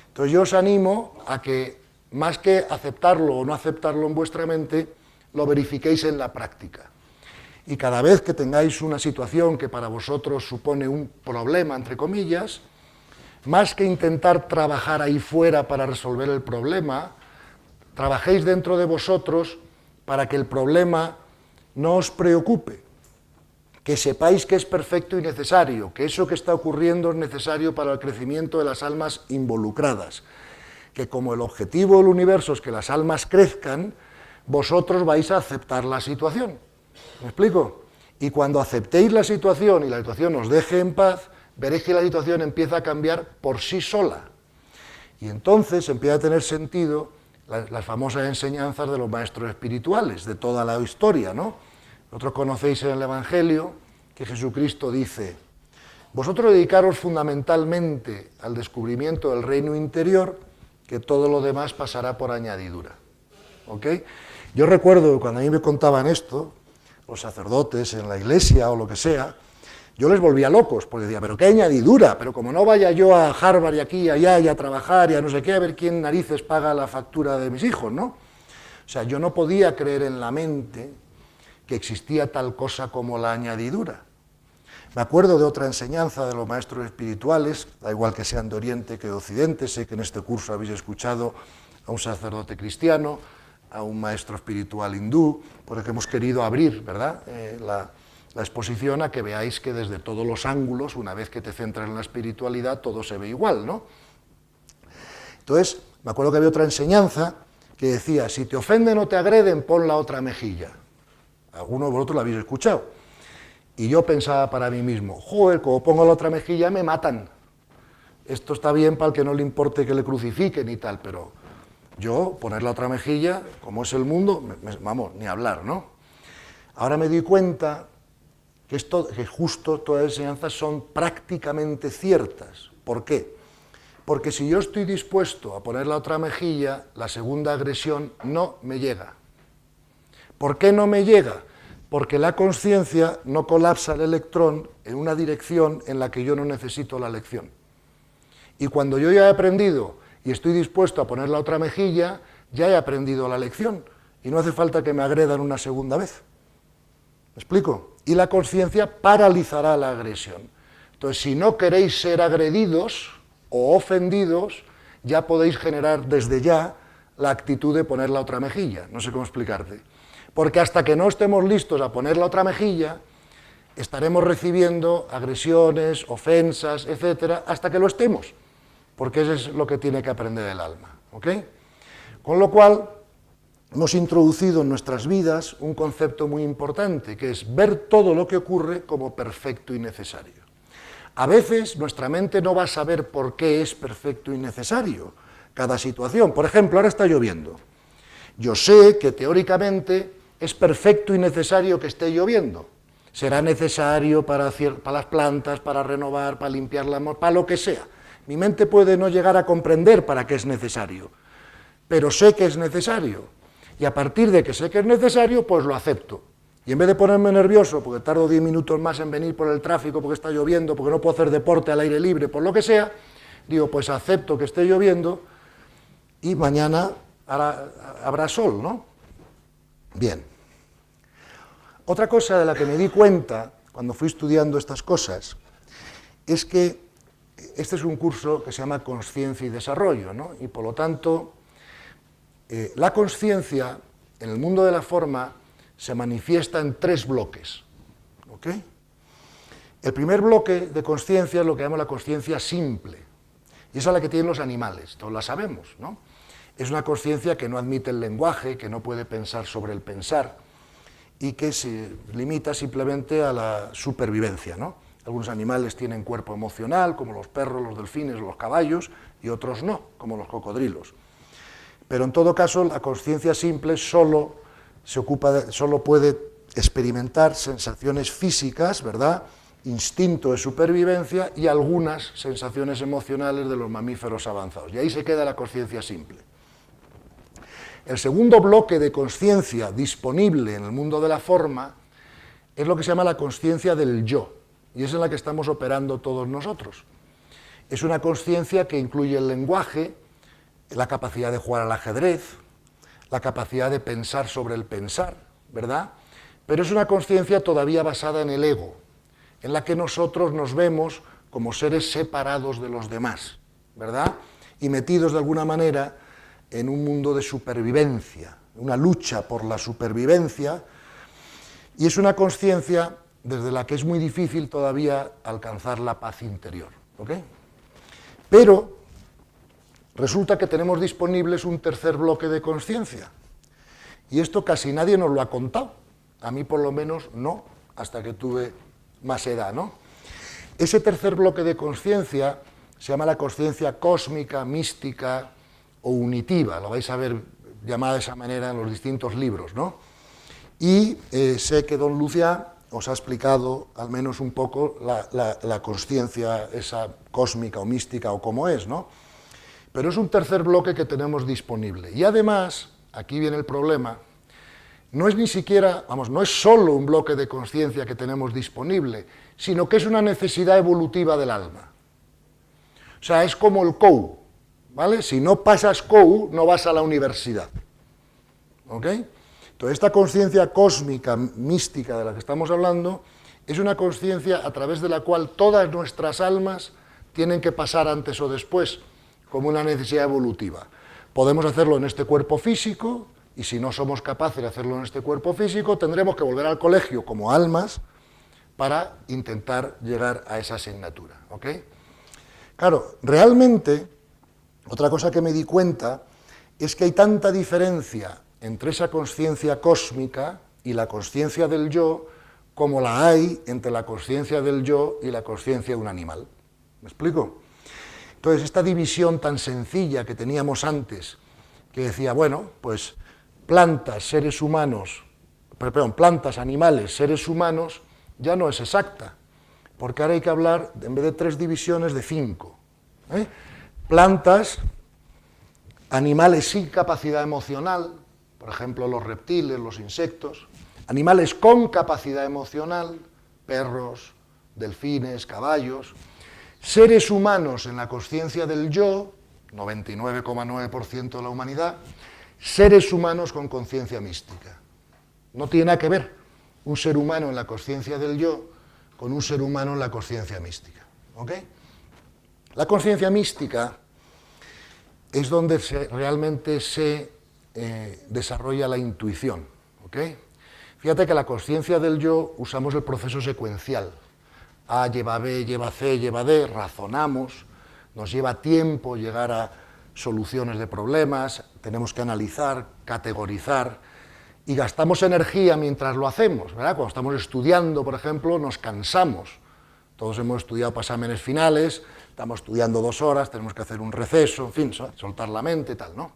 [SPEAKER 1] Entonces yo os animo a que, más que aceptarlo o no aceptarlo en vuestra mente, lo verifiquéis en la práctica. Y cada vez que tengáis una situación que para vosotros supone un problema, entre comillas, más que intentar trabajar ahí fuera para resolver el problema, trabajéis dentro de vosotros para que el problema no os preocupe, que sepáis que es perfecto y necesario, que eso que está ocurriendo es necesario para el crecimiento de las almas involucradas, que como el objetivo del universo es que las almas crezcan, vosotros vais a aceptar la situación. ¿Me explico? Y cuando aceptéis la situación y la situación os deje en paz, veréis que la situación empieza a cambiar por sí sola. Y entonces empieza a tener sentido las famosas enseñanzas de los maestros espirituales, de toda la historia, ¿no? Vosotros conocéis en el Evangelio que Jesucristo dice, vosotros dedicaros fundamentalmente al descubrimiento del reino interior, que todo lo demás pasará por añadidura. ¿Ok? Yo recuerdo cuando a mí me contaban esto, los sacerdotes en la iglesia o lo que sea, yo les volvía locos, porque decía, pero qué añadidura, pero como no vaya yo a Harvard y aquí y allá y a trabajar y a no sé qué, a ver quién narices paga la factura de mis hijos, ¿no? O sea, yo no podía creer en la mente que existía tal cosa como la añadidura. Me acuerdo de otra enseñanza de los maestros espirituales, da igual que sean de Oriente que de Occidente, sé que en este curso habéis escuchado a un sacerdote cristiano, a un maestro espiritual hindú, porque hemos querido abrir, ¿verdad?, la exposición a que veáis que desde todos los ángulos, una vez que te centras en la espiritualidad, todo se ve igual, ¿no? Entonces, me acuerdo que había otra enseñanza que decía, si te ofenden o te agreden, pon la otra mejilla. Algunos de vosotros la habéis escuchado. Y yo pensaba para mí mismo, joder, como pongo la otra mejilla me matan. Esto está bien para el que no le importe que le crucifiquen y tal, pero yo poner la otra mejilla, como es el mundo, vamos, ni hablar, ¿no? Ahora me doy cuenta que justo todas las enseñanzas son prácticamente ciertas. ¿Por qué? Porque si yo estoy dispuesto a poner la otra mejilla, la segunda agresión no me llega. ¿Por qué no me llega? Porque la consciencia no colapsa el electrón en una dirección en la que yo no necesito la lección. Y cuando yo ya he aprendido y estoy dispuesto a poner la otra mejilla, ya he aprendido la lección y no hace falta que me agredan una segunda vez. ¿Me explico? Y la consciencia paralizará la agresión. Entonces, si no queréis ser agredidos o ofendidos, ya podéis generar desde ya la actitud de poner la otra mejilla. No sé cómo explicarte. Porque hasta que no estemos listos a poner la otra mejilla, estaremos recibiendo agresiones, ofensas, etcétera, hasta que lo estemos. Porque eso es lo que tiene que aprender el alma. ¿Ok? Con lo cual, hemos introducido en nuestras vidas un concepto muy importante, que es ver todo lo que ocurre como perfecto y necesario. A veces nuestra mente no va a saber por qué es perfecto y necesario cada situación. Por ejemplo, ahora está lloviendo. Yo sé que teóricamente es perfecto y necesario que esté lloviendo. Será necesario para las plantas, para renovar, para limpiar la para lo que sea. Mi mente puede no llegar a comprender para qué es necesario, pero sé que es necesario. Y a partir de que sé que es necesario, pues lo acepto. Y en vez de ponerme nervioso, porque tardo 10 minutos más en venir por el tráfico, porque está lloviendo, porque no puedo hacer deporte al aire libre, por lo que sea, digo, pues acepto que esté lloviendo y mañana habrá sol, ¿no? Bien. Otra cosa de la que me di cuenta cuando fui estudiando estas cosas es que este es un curso que se llama Consciencia y Desarrollo, ¿no? Y por lo tanto, la consciencia en el mundo de la forma se manifiesta en 3 bloques. ¿Ok? El primer bloque de consciencia es lo que llamamos la consciencia simple, y esa es la que tienen los animales, todos la sabemos, ¿no? Es una consciencia que no admite el lenguaje, que no puede pensar sobre el pensar, y que se limita simplemente a la supervivencia, ¿no? Algunos animales tienen cuerpo emocional, como los perros, los delfines, los caballos, y otros no, como los cocodrilos. Pero en todo caso, la consciencia simple solo puede experimentar sensaciones físicas, ¿verdad?, instinto de supervivencia y algunas sensaciones emocionales de los mamíferos avanzados. Y ahí se queda la consciencia simple. El segundo bloque de consciencia disponible en el mundo de la forma es lo que se llama la consciencia del yo, y es en la que estamos operando todos nosotros. Es una consciencia que incluye el lenguaje, la capacidad de jugar al ajedrez, la capacidad de pensar sobre el pensar, ¿verdad? Pero es una consciencia todavía basada en el ego, en la que nosotros nos vemos como seres separados de los demás, ¿verdad? Y metidos de alguna manera en un mundo de supervivencia, una lucha por la supervivencia, y es una consciencia desde la que es muy difícil todavía alcanzar la paz interior, ¿ok? Pero resulta que tenemos disponibles un tercer bloque de consciencia, y esto casi nadie nos lo ha contado, a mí por lo menos no, hasta que tuve más edad, ¿no? Ese tercer bloque de consciencia se llama la consciencia cósmica, mística o unitiva, lo vais a ver llamada de esa manera en los distintos libros, ¿no? Y sé que don Lucián os ha explicado al menos un poco la consciencia esa cósmica o mística o cómo es, ¿no? Pero es un tercer bloque que tenemos disponible. Y además, aquí viene el problema, no es ni siquiera, vamos, no es solo un bloque de conciencia que tenemos disponible, sino que es una necesidad evolutiva del alma. O sea, es como el COU, ¿vale? Si no pasas COU, no vas a la universidad. ¿Ok? Entonces, esta conciencia cósmica, mística de la que estamos hablando, es una conciencia a través de la cual todas nuestras almas tienen que pasar antes o después, como una necesidad evolutiva. Podemos hacerlo en este cuerpo físico, y si no somos capaces de hacerlo en este cuerpo físico, tendremos que volver al colegio como almas para intentar llegar a esa asignatura. ¿Ok? Claro, realmente, otra cosa que me di cuenta es que hay tanta diferencia entre esa conciencia cósmica y la conciencia del yo, como la hay entre la conciencia del yo y la conciencia de un animal. ¿Me explico? Entonces, esta división tan sencilla que teníamos antes, que decía, bueno, pues plantas, seres humanos, perdón, plantas, animales, seres humanos, ya no es exacta, porque ahora hay que hablar, en vez de 3 divisiones, de 5. Plantas, animales sin capacidad emocional, por ejemplo, los reptiles, los insectos, animales con capacidad emocional, perros, delfines, caballos, seres humanos en la conciencia del yo, 99,9% de la humanidad, seres humanos con conciencia mística. No tiene nada que ver un ser humano en la conciencia del yo con un ser humano en la conciencia mística. ¿Ok? La conciencia mística es donde realmente se desarrolla la intuición. ¿Ok? Fíjate que la conciencia del yo usamos el proceso secuencial. A lleva B, lleva C, lleva D, razonamos, nos lleva tiempo llegar a soluciones de problemas, tenemos que analizar, categorizar, y gastamos energía mientras lo hacemos, ¿verdad? Cuando estamos estudiando, por ejemplo, nos cansamos. Todos hemos estudiado para exámenes finales, estamos estudiando 2 horas, tenemos que hacer un receso, en fin, soltar la mente, tal, ¿no?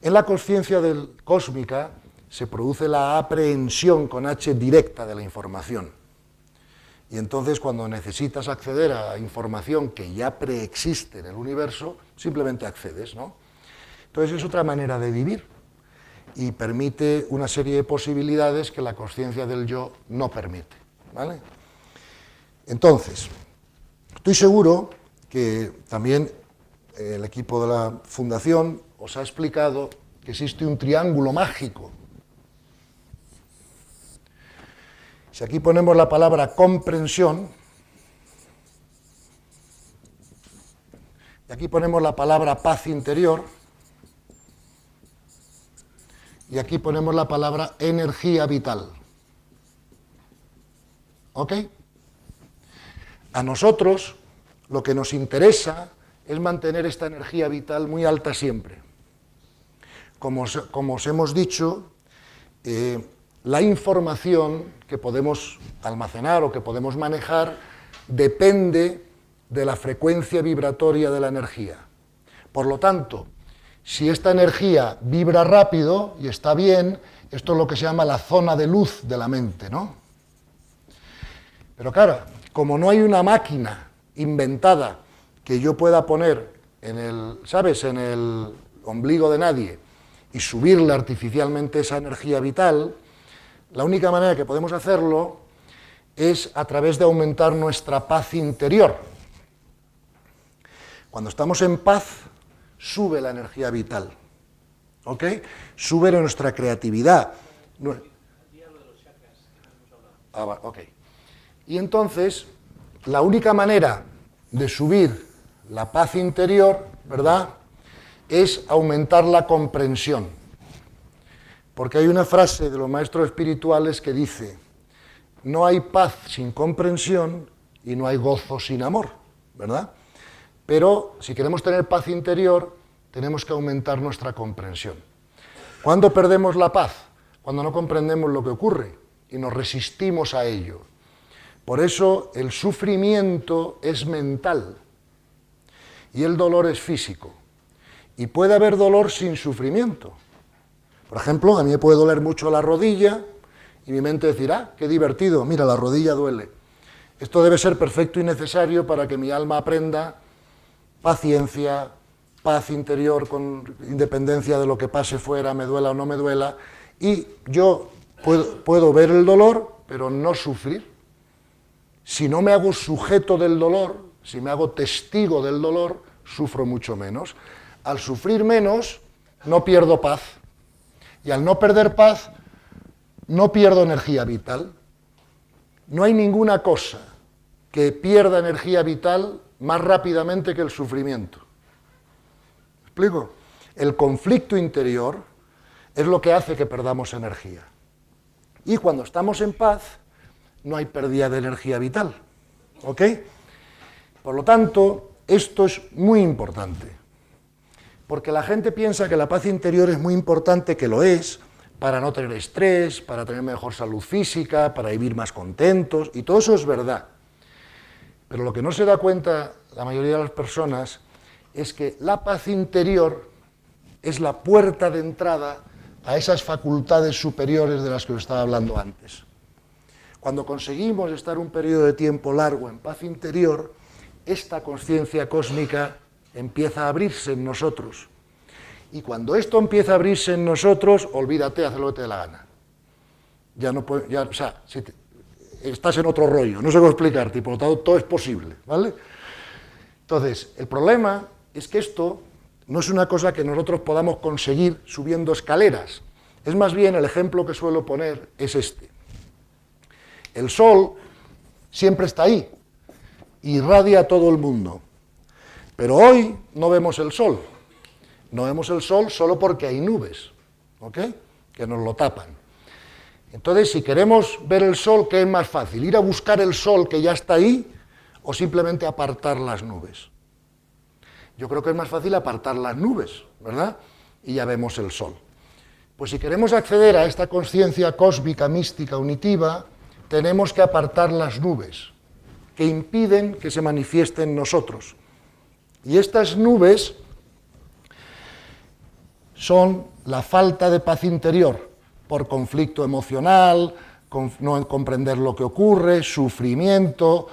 [SPEAKER 1] En la conciencia cósmica se produce la aprehensión con H directa de la información. Y entonces, cuando necesitas acceder a información que ya preexiste en el universo, simplemente accedes, ¿no? Entonces, es otra manera de vivir y permite una serie de posibilidades que la conciencia del yo no permite, ¿vale? Entonces, estoy seguro que también el equipo de la Fundación os ha explicado que existe un triángulo mágico. Si aquí ponemos la palabra comprensión, y aquí ponemos la palabra paz interior, y aquí ponemos la palabra energía vital. ¿Ok? A nosotros lo que nos interesa es mantener esta energía vital muy alta siempre. Como os hemos dicho, la información que podemos almacenar o que podemos manejar depende de la frecuencia vibratoria de la energía. Por lo tanto, si esta energía vibra rápido y está bien, esto es lo que se llama la zona de luz de la mente, ¿no? Pero claro, como no hay una máquina inventada que yo pueda poner en el, ¿sabes?, en el ombligo de nadie y subirle artificialmente esa energía vital, la única manera que podemos hacerlo es a través de aumentar nuestra paz interior. Cuando estamos en paz, sube la energía vital, ¿ok? Sube nuestra creatividad. Ok. Y entonces, la única manera de subir la paz interior, ¿verdad?, es aumentar la comprensión. Porque hay una frase de los maestros espirituales que dice: no hay paz sin comprensión y no hay gozo sin amor, ¿verdad? Pero si queremos tener paz interior, tenemos que aumentar nuestra comprensión. ¿Cuándo perdemos la paz? Cuando no comprendemos lo que ocurre y nos resistimos a ello. Por eso el sufrimiento es mental y el dolor es físico. Y puede haber dolor sin sufrimiento. Por ejemplo, a mí me puede doler mucho la rodilla y mi mente decirá, qué divertido, mira, la rodilla duele. Esto debe ser perfecto y necesario para que mi alma aprenda paciencia, paz interior con independencia de lo que pase fuera, me duela o no me duela, Y yo puedo ver el dolor, pero no sufrir. Si no me hago sujeto del dolor, si me hago testigo del dolor, sufro mucho menos. Al sufrir menos, no pierdo paz. Y al no perder paz, no pierdo energía vital. No hay ninguna cosa que pierda energía vital más rápidamente que el sufrimiento. ¿Me explico? El conflicto interior es lo que hace que perdamos energía. Y cuando estamos en paz, no hay pérdida de energía vital. ¿Ok? Por lo tanto, esto es muy importante. Porque la gente piensa que la paz interior es muy importante, que lo es, para no tener estrés, para tener mejor salud física, para vivir más contentos, y todo eso es verdad. Pero lo que no se da cuenta la mayoría de las personas es que la paz interior es la puerta de entrada a esas facultades superiores de las que os estaba hablando antes. Cuando conseguimos estar un periodo de tiempo largo en paz interior, esta conciencia cósmica empieza a abrirse en nosotros. Y cuando esto empieza a abrirse en nosotros, olvídate, haz lo que te dé la gana. Ya no puedes, o sea, si estás en otro rollo, no sé cómo explicarte, y por lo tanto todo es posible, ¿vale? Entonces, el problema es que esto no es una cosa que nosotros podamos conseguir subiendo escaleras. Es más bien, el ejemplo que suelo poner es este. El sol siempre está ahí, irradia a todo el mundo. Pero hoy no vemos el sol. No vemos el sol solo porque hay nubes, ¿ok? Que nos lo tapan. Entonces, si queremos ver el sol, ¿qué es más fácil? ¿Ir a buscar el sol que ya está ahí o simplemente apartar las nubes? Yo creo que es más fácil apartar las nubes, ¿verdad? Y ya vemos el sol. Pues si queremos acceder a esta conciencia cósmica, mística, unitiva, tenemos que apartar las nubes que impiden que se manifieste en nosotros. Y estas nubes son la falta de paz interior por conflicto emocional, no comprender lo que ocurre, sufrimiento,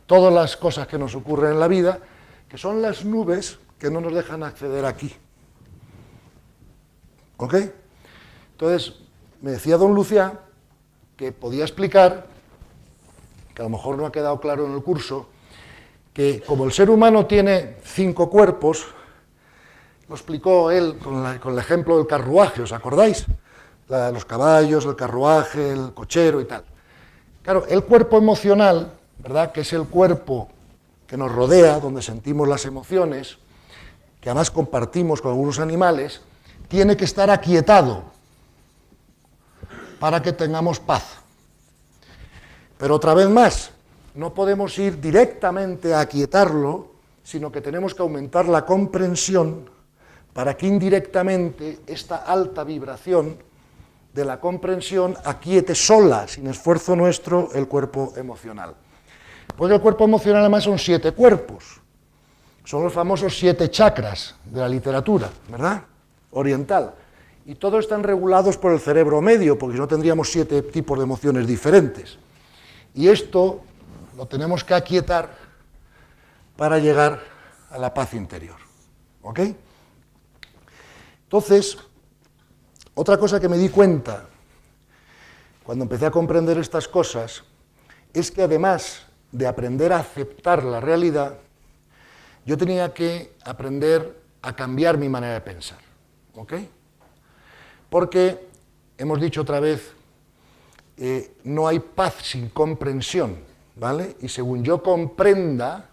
[SPEAKER 1] todas las cosas que nos ocurren en la vida, que son las nubes que no nos dejan acceder aquí. ¿Ok? Entonces, me decía don Lucián que podía explicar, que a lo mejor no ha quedado claro en el curso, que como el ser humano tiene 5 cuerpos, lo explicó él con el ejemplo del carruaje, ¿os acordáis? Los caballos, el carruaje, el cochero y tal. Claro, el cuerpo emocional, ¿verdad?, que es el cuerpo que nos rodea, donde sentimos las emociones, que además compartimos con algunos animales, tiene que estar aquietado para que tengamos paz. Pero otra vez más, no podemos ir directamente a aquietarlo, sino que tenemos que aumentar la comprensión para que indirectamente esta alta vibración de la comprensión aquiete sola, sin esfuerzo nuestro, el cuerpo emocional. Pues el cuerpo emocional además son 7 cuerpos, son los famosos 7 chakras de la literatura, ¿verdad?, oriental. Y todos están regulados por el cerebro medio, porque si no tendríamos 7 tipos de emociones diferentes. Y esto lo tenemos que aquietar para llegar a la paz interior. ¿Ok? Entonces, otra cosa que me di cuenta cuando empecé a comprender estas cosas es que además de aprender a aceptar la realidad, yo tenía que aprender a cambiar mi manera de pensar. ¿Ok? Porque, hemos dicho otra vez, no hay paz sin comprensión, ¿vale? Y según yo comprenda,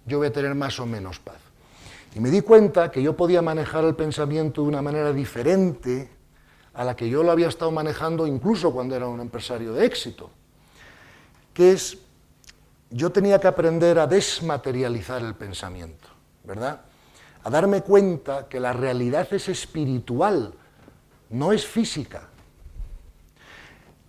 [SPEAKER 1] yo voy a tener más o menos paz. Y me di cuenta que yo podía manejar el pensamiento de una manera diferente a la que yo lo había estado manejando incluso cuando era un empresario de éxito, que es, yo tenía que aprender a desmaterializar el pensamiento, ¿verdad? A darme cuenta que la realidad es espiritual, no es física.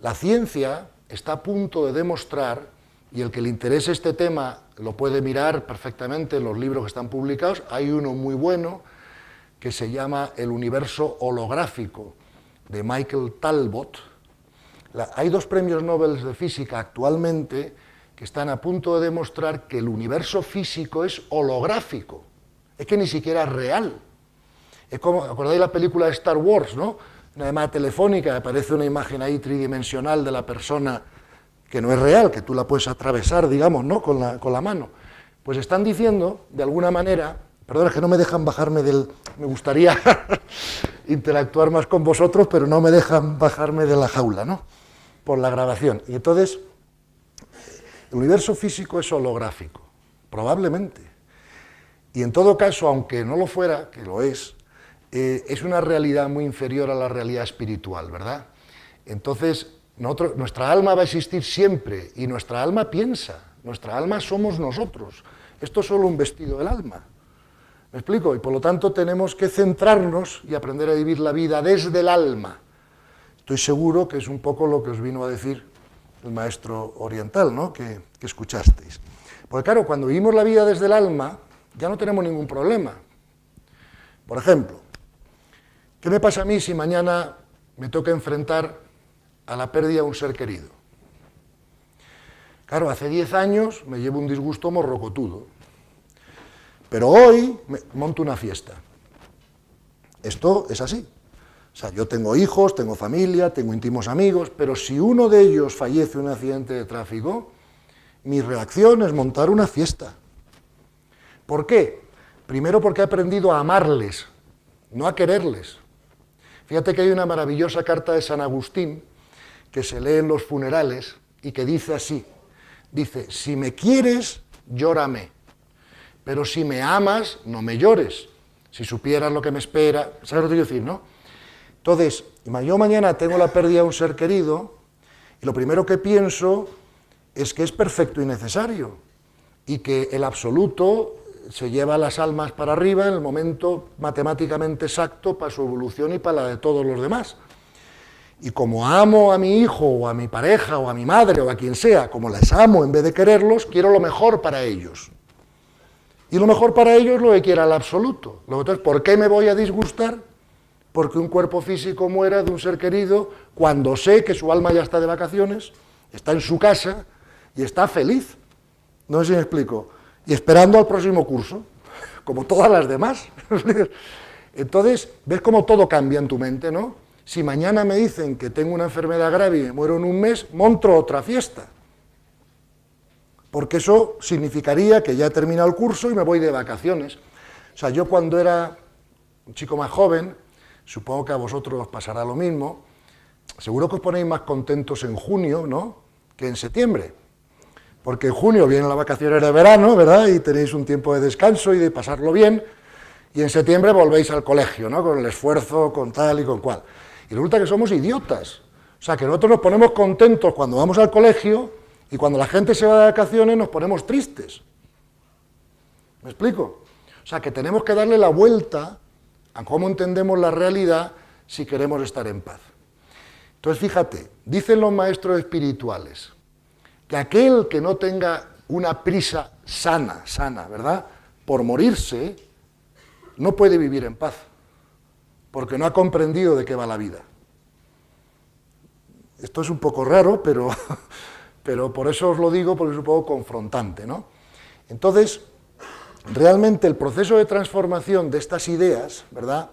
[SPEAKER 1] La ciencia está a punto de demostrar, y el que le interese este tema lo puede mirar perfectamente en los libros que están publicados, hay uno muy bueno que se llama El universo holográfico, de Michael Talbot. Hay 2 premios Nobel de física actualmente que están a punto de demostrar que el universo físico es holográfico, es que ni siquiera es real. Es como, ¿acordáis la película de Star Wars, no? una llamada telefónica, aparece una imagen ahí tridimensional de la persona que no es real, que tú la puedes atravesar, digamos, ¿no? con la mano. Pues están diciendo, de alguna manera, perdón, es que no me dejan bajarme del... Me gustaría interactuar más con vosotros, pero no me dejan bajarme de la jaula, ¿no? Por la grabación. Y entonces, el universo físico es holográfico, probablemente. Y en todo caso, aunque no lo fuera, que lo es una realidad muy inferior a la realidad espiritual, ¿verdad? Entonces, nuestra alma va a existir siempre, y nuestra alma piensa, nuestra alma somos nosotros. Esto es solo un vestido del alma. ¿Me explico? Y por lo tanto tenemos que centrarnos y aprender a vivir la vida desde el alma. Estoy seguro que es un poco lo que os vino a decir el maestro oriental, ¿no? que escuchasteis. Porque claro, cuando vivimos la vida desde el alma, ya no tenemos ningún problema. Por ejemplo, ¿qué me pasa a mí si mañana me toca enfrentar a la pérdida de un ser querido? Claro, hace 10 años me llevo un disgusto morrocotudo, pero hoy me monto una fiesta. Esto es así. O sea, yo tengo hijos, tengo familia, tengo íntimos amigos, pero si uno de ellos fallece en un accidente de tráfico, mi reacción es montar una fiesta. ¿Por qué? Primero porque he aprendido a amarles, no a quererles. Fíjate que hay una maravillosa carta de San Agustín que se lee en los funerales y que dice así, dice, si me quieres, llórame, pero si me amas, no me llores. Si supieras lo que me espera, ¿sabes lo que quiero decir, no? Entonces, yo mañana tengo la pérdida de un ser querido y lo primero que pienso es que es perfecto y necesario y que el absoluto se lleva las almas para arriba en el momento matemáticamente exacto para su evolución y para la de todos los demás. Y como amo a mi hijo o a mi pareja o a mi madre o a quien sea, como las amo en vez de quererlos, quiero lo mejor para ellos. Y lo mejor para ellos es lo que quiera el absoluto. Entonces, ¿por qué me voy a disgustar? Porque un cuerpo físico muera de un ser querido cuando sé que su alma ya está de vacaciones, está en su casa y está feliz. No sé si me explico. Y esperando al próximo curso, como todas las demás. Entonces, ves cómo todo cambia en tu mente, ¿no? Si mañana me dicen que tengo una enfermedad grave y me muero en un mes, monto otra fiesta. Porque eso significaría que ya he terminado el curso y me voy de vacaciones. O sea, yo cuando era un chico más joven, supongo que a vosotros os pasará lo mismo, seguro que os ponéis más contentos en junio, ¿no?, que en septiembre. Porque en junio vienen las vacaciones de verano, ¿verdad?, y tenéis un tiempo de descanso y de pasarlo bien, y en septiembre volvéis al colegio, ¿no?, con el esfuerzo, con tal y con cual. Y resulta que somos idiotas. O sea, que nosotros nos ponemos contentos cuando vamos al colegio y cuando la gente se va de vacaciones nos ponemos tristes. ¿Me explico? O sea, que tenemos que darle la vuelta a cómo entendemos la realidad si queremos estar en paz. Entonces, fíjate, dicen los maestros espirituales que aquel que no tenga una prisa sana, ¿verdad?, por morirse, no puede vivir en paz, porque no ha comprendido de qué va la vida. Esto es un poco raro, pero por eso os lo digo, porque es un poco confrontante, ¿no? Entonces, realmente el proceso de transformación de estas ideas, ¿verdad?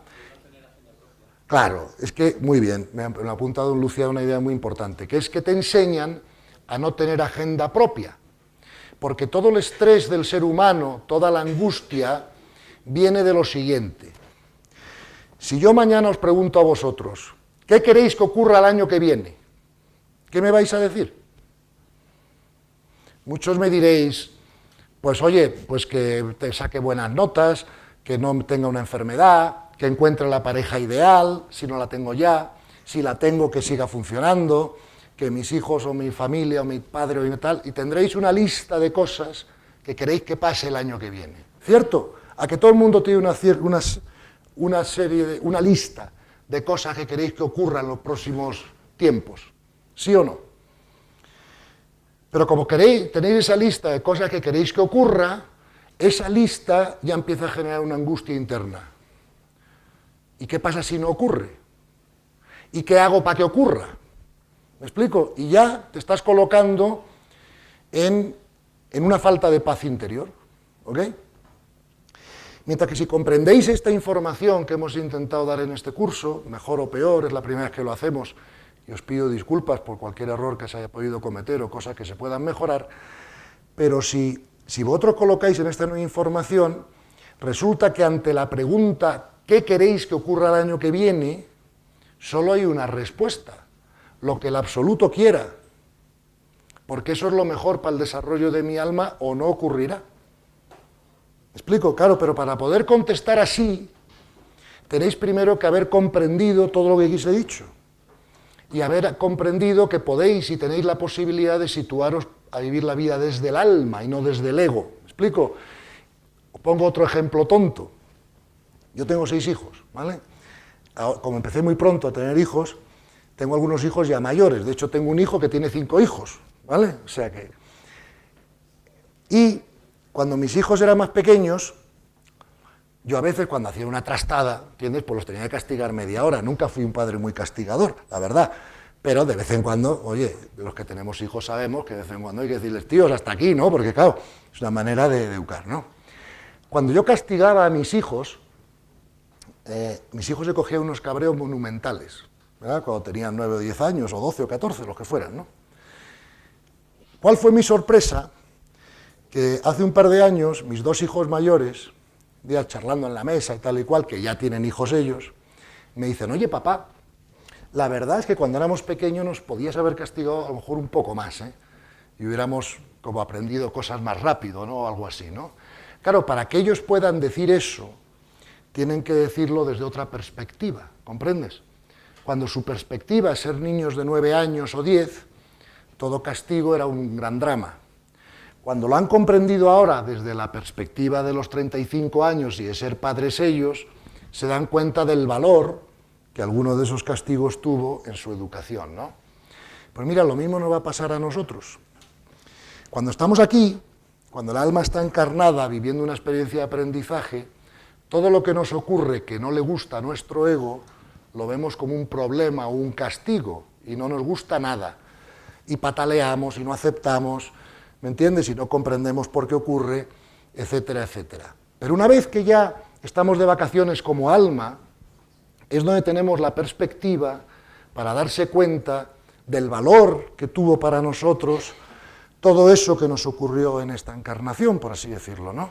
[SPEAKER 1] Claro, es que, muy bien, me ha apuntado Lucía una idea muy importante, que es que te enseñan a no tener agenda propia, porque todo el estrés del ser humano, toda la angustia, viene de lo siguiente. Si yo mañana os pregunto a vosotros, ¿qué queréis que ocurra el año que viene? ¿Qué me vais a decir? Muchos me diréis, pues oye, pues que te saque buenas notas, que no tenga una enfermedad, que encuentre la pareja ideal, si no la tengo ya, si la tengo que siga funcionando, que mis hijos o mi familia o mi padre o tal, y tendréis una lista de cosas que queréis que pase el año que viene. ¿Cierto? A que todo el mundo tiene una lista de cosas que queréis que ocurran en los próximos tiempos. ¿Sí o no? Pero como tenéis esa lista de cosas que queréis que ocurra, esa lista ya empieza a generar una angustia interna. ¿Y qué pasa si no ocurre? ¿Y qué hago para que ocurra? ¿Me explico? Y ya te estás colocando en una falta de paz interior. ¿Ok? Mientras que si comprendéis esta información que hemos intentado dar en este curso, mejor o peor, es la primera vez que lo hacemos, y os pido disculpas por cualquier error que se haya podido cometer o cosas que se puedan mejorar, pero si vosotros colocáis en esta nueva información, resulta que ante la pregunta ¿qué queréis que ocurra el año que viene?, solo hay una respuesta, lo que el absoluto quiera, porque eso es lo mejor para el desarrollo de mi alma o no ocurrirá. ¿Me explico? Claro, pero para poder contestar así, tenéis primero que haber comprendido todo lo que aquí os he dicho, y haber comprendido que podéis y tenéis la posibilidad de situaros a vivir la vida desde el alma y no desde el ego. ¿Me explico? Os pongo otro ejemplo tonto. Yo tengo 6 hijos, ¿vale? Como empecé muy pronto a tener hijos, tengo algunos hijos ya mayores. De hecho, tengo un hijo que tiene 5 hijos, ¿vale? O sea que... Y cuando mis hijos eran más pequeños, yo a veces cuando hacía una trastada, ¿entiendes?, pues los tenía que castigar media hora. Nunca fui un padre muy castigador, la verdad. Pero de vez en cuando, oye, los que tenemos hijos sabemos que de vez en cuando hay que decirles, tíos, hasta aquí, ¿no? Porque claro, es una manera de educar, ¿no? Cuando yo castigaba a mis hijos se cogían unos cabreos monumentales, ¿verdad? Cuando tenían 9 o 10 años, o 12 o 14, los que fueran, ¿no? ¿Cuál fue mi sorpresa? Que hace un par de años, mis 2 hijos mayores, días charlando en la mesa y tal y cual, que ya tienen hijos ellos, me dicen, oye, papá, la verdad es que cuando éramos pequeños nos podías haber castigado a lo mejor un poco más, ¿eh? Y hubiéramos como aprendido cosas más rápido, ¿no? O algo así, ¿no? Claro, para que ellos puedan decir eso, tienen que decirlo desde otra perspectiva, ¿comprendes? Cuando su perspectiva es ser niños de 9 años o 10, todo castigo era un gran drama. Cuando lo han comprendido ahora desde la perspectiva de los 35 años y de ser padres ellos, se dan cuenta del valor que alguno de esos castigos tuvo en su educación, ¿no? Pues mira, lo mismo nos va a pasar a nosotros. Cuando estamos aquí, cuando el alma está encarnada viviendo una experiencia de aprendizaje, todo lo que nos ocurre que no le gusta a nuestro ego, lo vemos como un problema o un castigo, y no nos gusta nada. Y pataleamos y no aceptamos, ¿me entiendes? Y no comprendemos por qué ocurre, etcétera, etcétera. Pero una vez que ya estamos de vacaciones como alma, es donde tenemos la perspectiva para darse cuenta del valor que tuvo para nosotros todo eso que nos ocurrió en esta encarnación, por así decirlo, ¿no?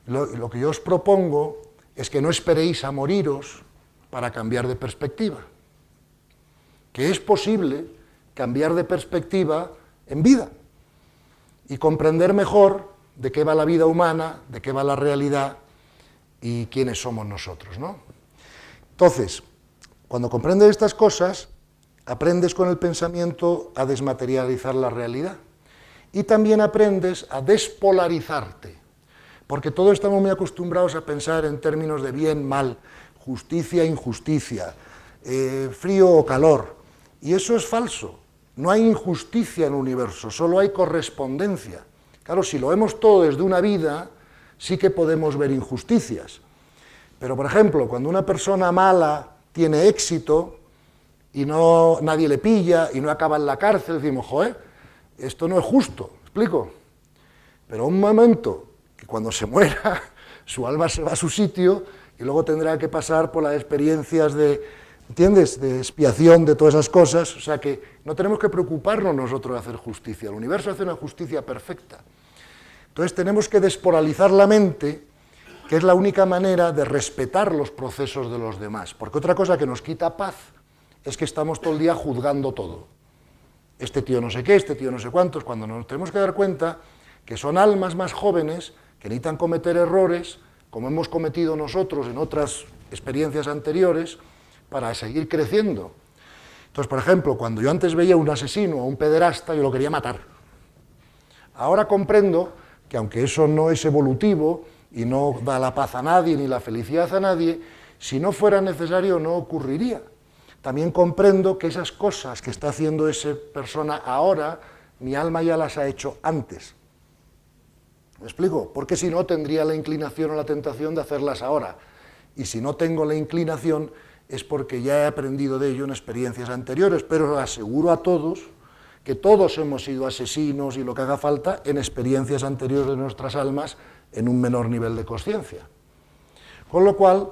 [SPEAKER 1] Lo que yo os propongo es que no esperéis a moriros para cambiar de perspectiva, que es posible cambiar de perspectiva en vida y comprender mejor de qué va la vida humana, de qué va la realidad y quiénes somos nosotros, ¿no? Entonces, cuando comprendes estas cosas, aprendes con el pensamiento a desmaterializar la realidad y también aprendes a despolarizarte, porque todos estamos muy acostumbrados a pensar en términos de bien, mal, justicia, injusticia, frío o calor, y eso es falso. No hay injusticia en el universo, solo hay correspondencia. Claro, si lo vemos todo desde una vida, sí que podemos ver injusticias. Pero, por ejemplo, cuando una persona mala tiene éxito y nadie le pilla y no acaba en la cárcel, decimos, joder, esto no es justo, ¿me explico? Pero un momento, que cuando se muera, su alma se va a su sitio y luego tendrá que pasar por las experiencias de, ¿entiendes?, de expiación de todas esas cosas. O sea que no tenemos que preocuparnos nosotros de hacer justicia, el universo hace una justicia perfecta. Entonces tenemos que despolarizar la mente, que es la única manera de respetar los procesos de los demás, porque otra cosa que nos quita paz es que estamos todo el día juzgando todo. Este tío no sé qué, este tío no sé cuántos, cuando nos tenemos que dar cuenta que son almas más jóvenes que necesitan cometer errores, como hemos cometido nosotros en otras experiencias anteriores, para seguir creciendo. Entonces, por ejemplo, cuando yo antes veía a un asesino o a un pederasta, yo lo quería matar. Ahora comprendo que aunque eso no es evolutivo y no da la paz a nadie ni la felicidad a nadie, si no fuera necesario no ocurriría. También comprendo que esas cosas que está haciendo esa persona ahora, mi alma ya las ha hecho antes. ¿Me explico? Porque si no tendría la inclinación o la tentación de hacerlas ahora. Y si no tengo la inclinación es porque ya he aprendido de ello en experiencias anteriores, pero aseguro a todos que todos hemos sido asesinos y lo que haga falta en experiencias anteriores de nuestras almas en un menor nivel de conciencia. Con lo cual,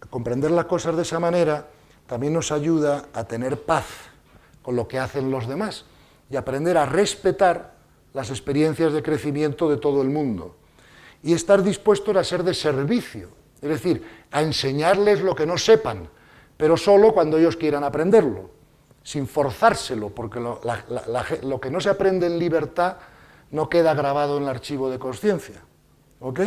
[SPEAKER 1] comprender las cosas de esa manera también nos ayuda a tener paz con lo que hacen los demás y aprender a respetar las experiencias de crecimiento de todo el mundo y estar dispuestos a ser de servicio, es decir, a enseñarles lo que no sepan, pero solo cuando ellos quieran aprenderlo, sin forzárselo, porque lo que no se aprende en libertad no queda grabado en el archivo de conciencia. ¿Ok?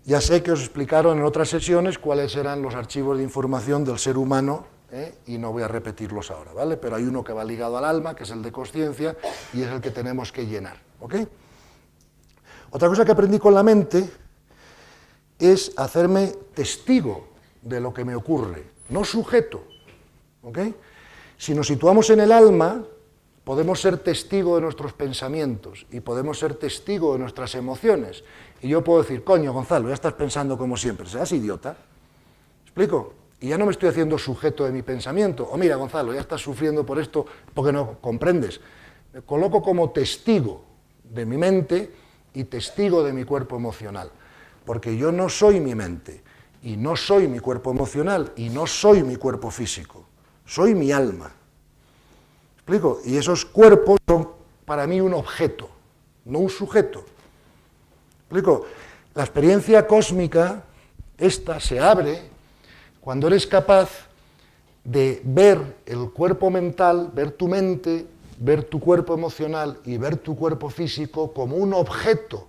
[SPEAKER 1] Ya sé que os explicaron en otras sesiones cuáles eran los archivos de información del ser humano, y no voy a repetirlos ahora, ¿vale? Pero hay uno que va ligado al alma, que es el de conciencia, y es el que tenemos que llenar. ¿Ok? Otra cosa que aprendí con la mente es hacerme testigo de lo que me ocurre, no sujeto. ¿Ok? Si nos situamos en el alma, podemos ser testigo de nuestros pensamientos y podemos ser testigo de nuestras emociones. Y yo puedo decir, coño, Gonzalo, ya estás pensando como siempre, ¿serás idiota? ¿Me explico? Y ya no me estoy haciendo sujeto de mi pensamiento. O mira, Gonzalo, ya estás sufriendo por esto porque no comprendes. Me coloco como testigo de mi mente y testigo de mi cuerpo emocional. Porque yo no soy mi mente, y no soy mi cuerpo emocional, y no soy mi cuerpo físico. Soy mi alma. ¿Me explico? Y esos cuerpos son para mí un objeto, no un sujeto. ¿Me explico? La experiencia cósmica, esta se abre cuando eres capaz de ver el cuerpo mental, ver tu mente, ver tu cuerpo emocional y ver tu cuerpo físico como un objeto,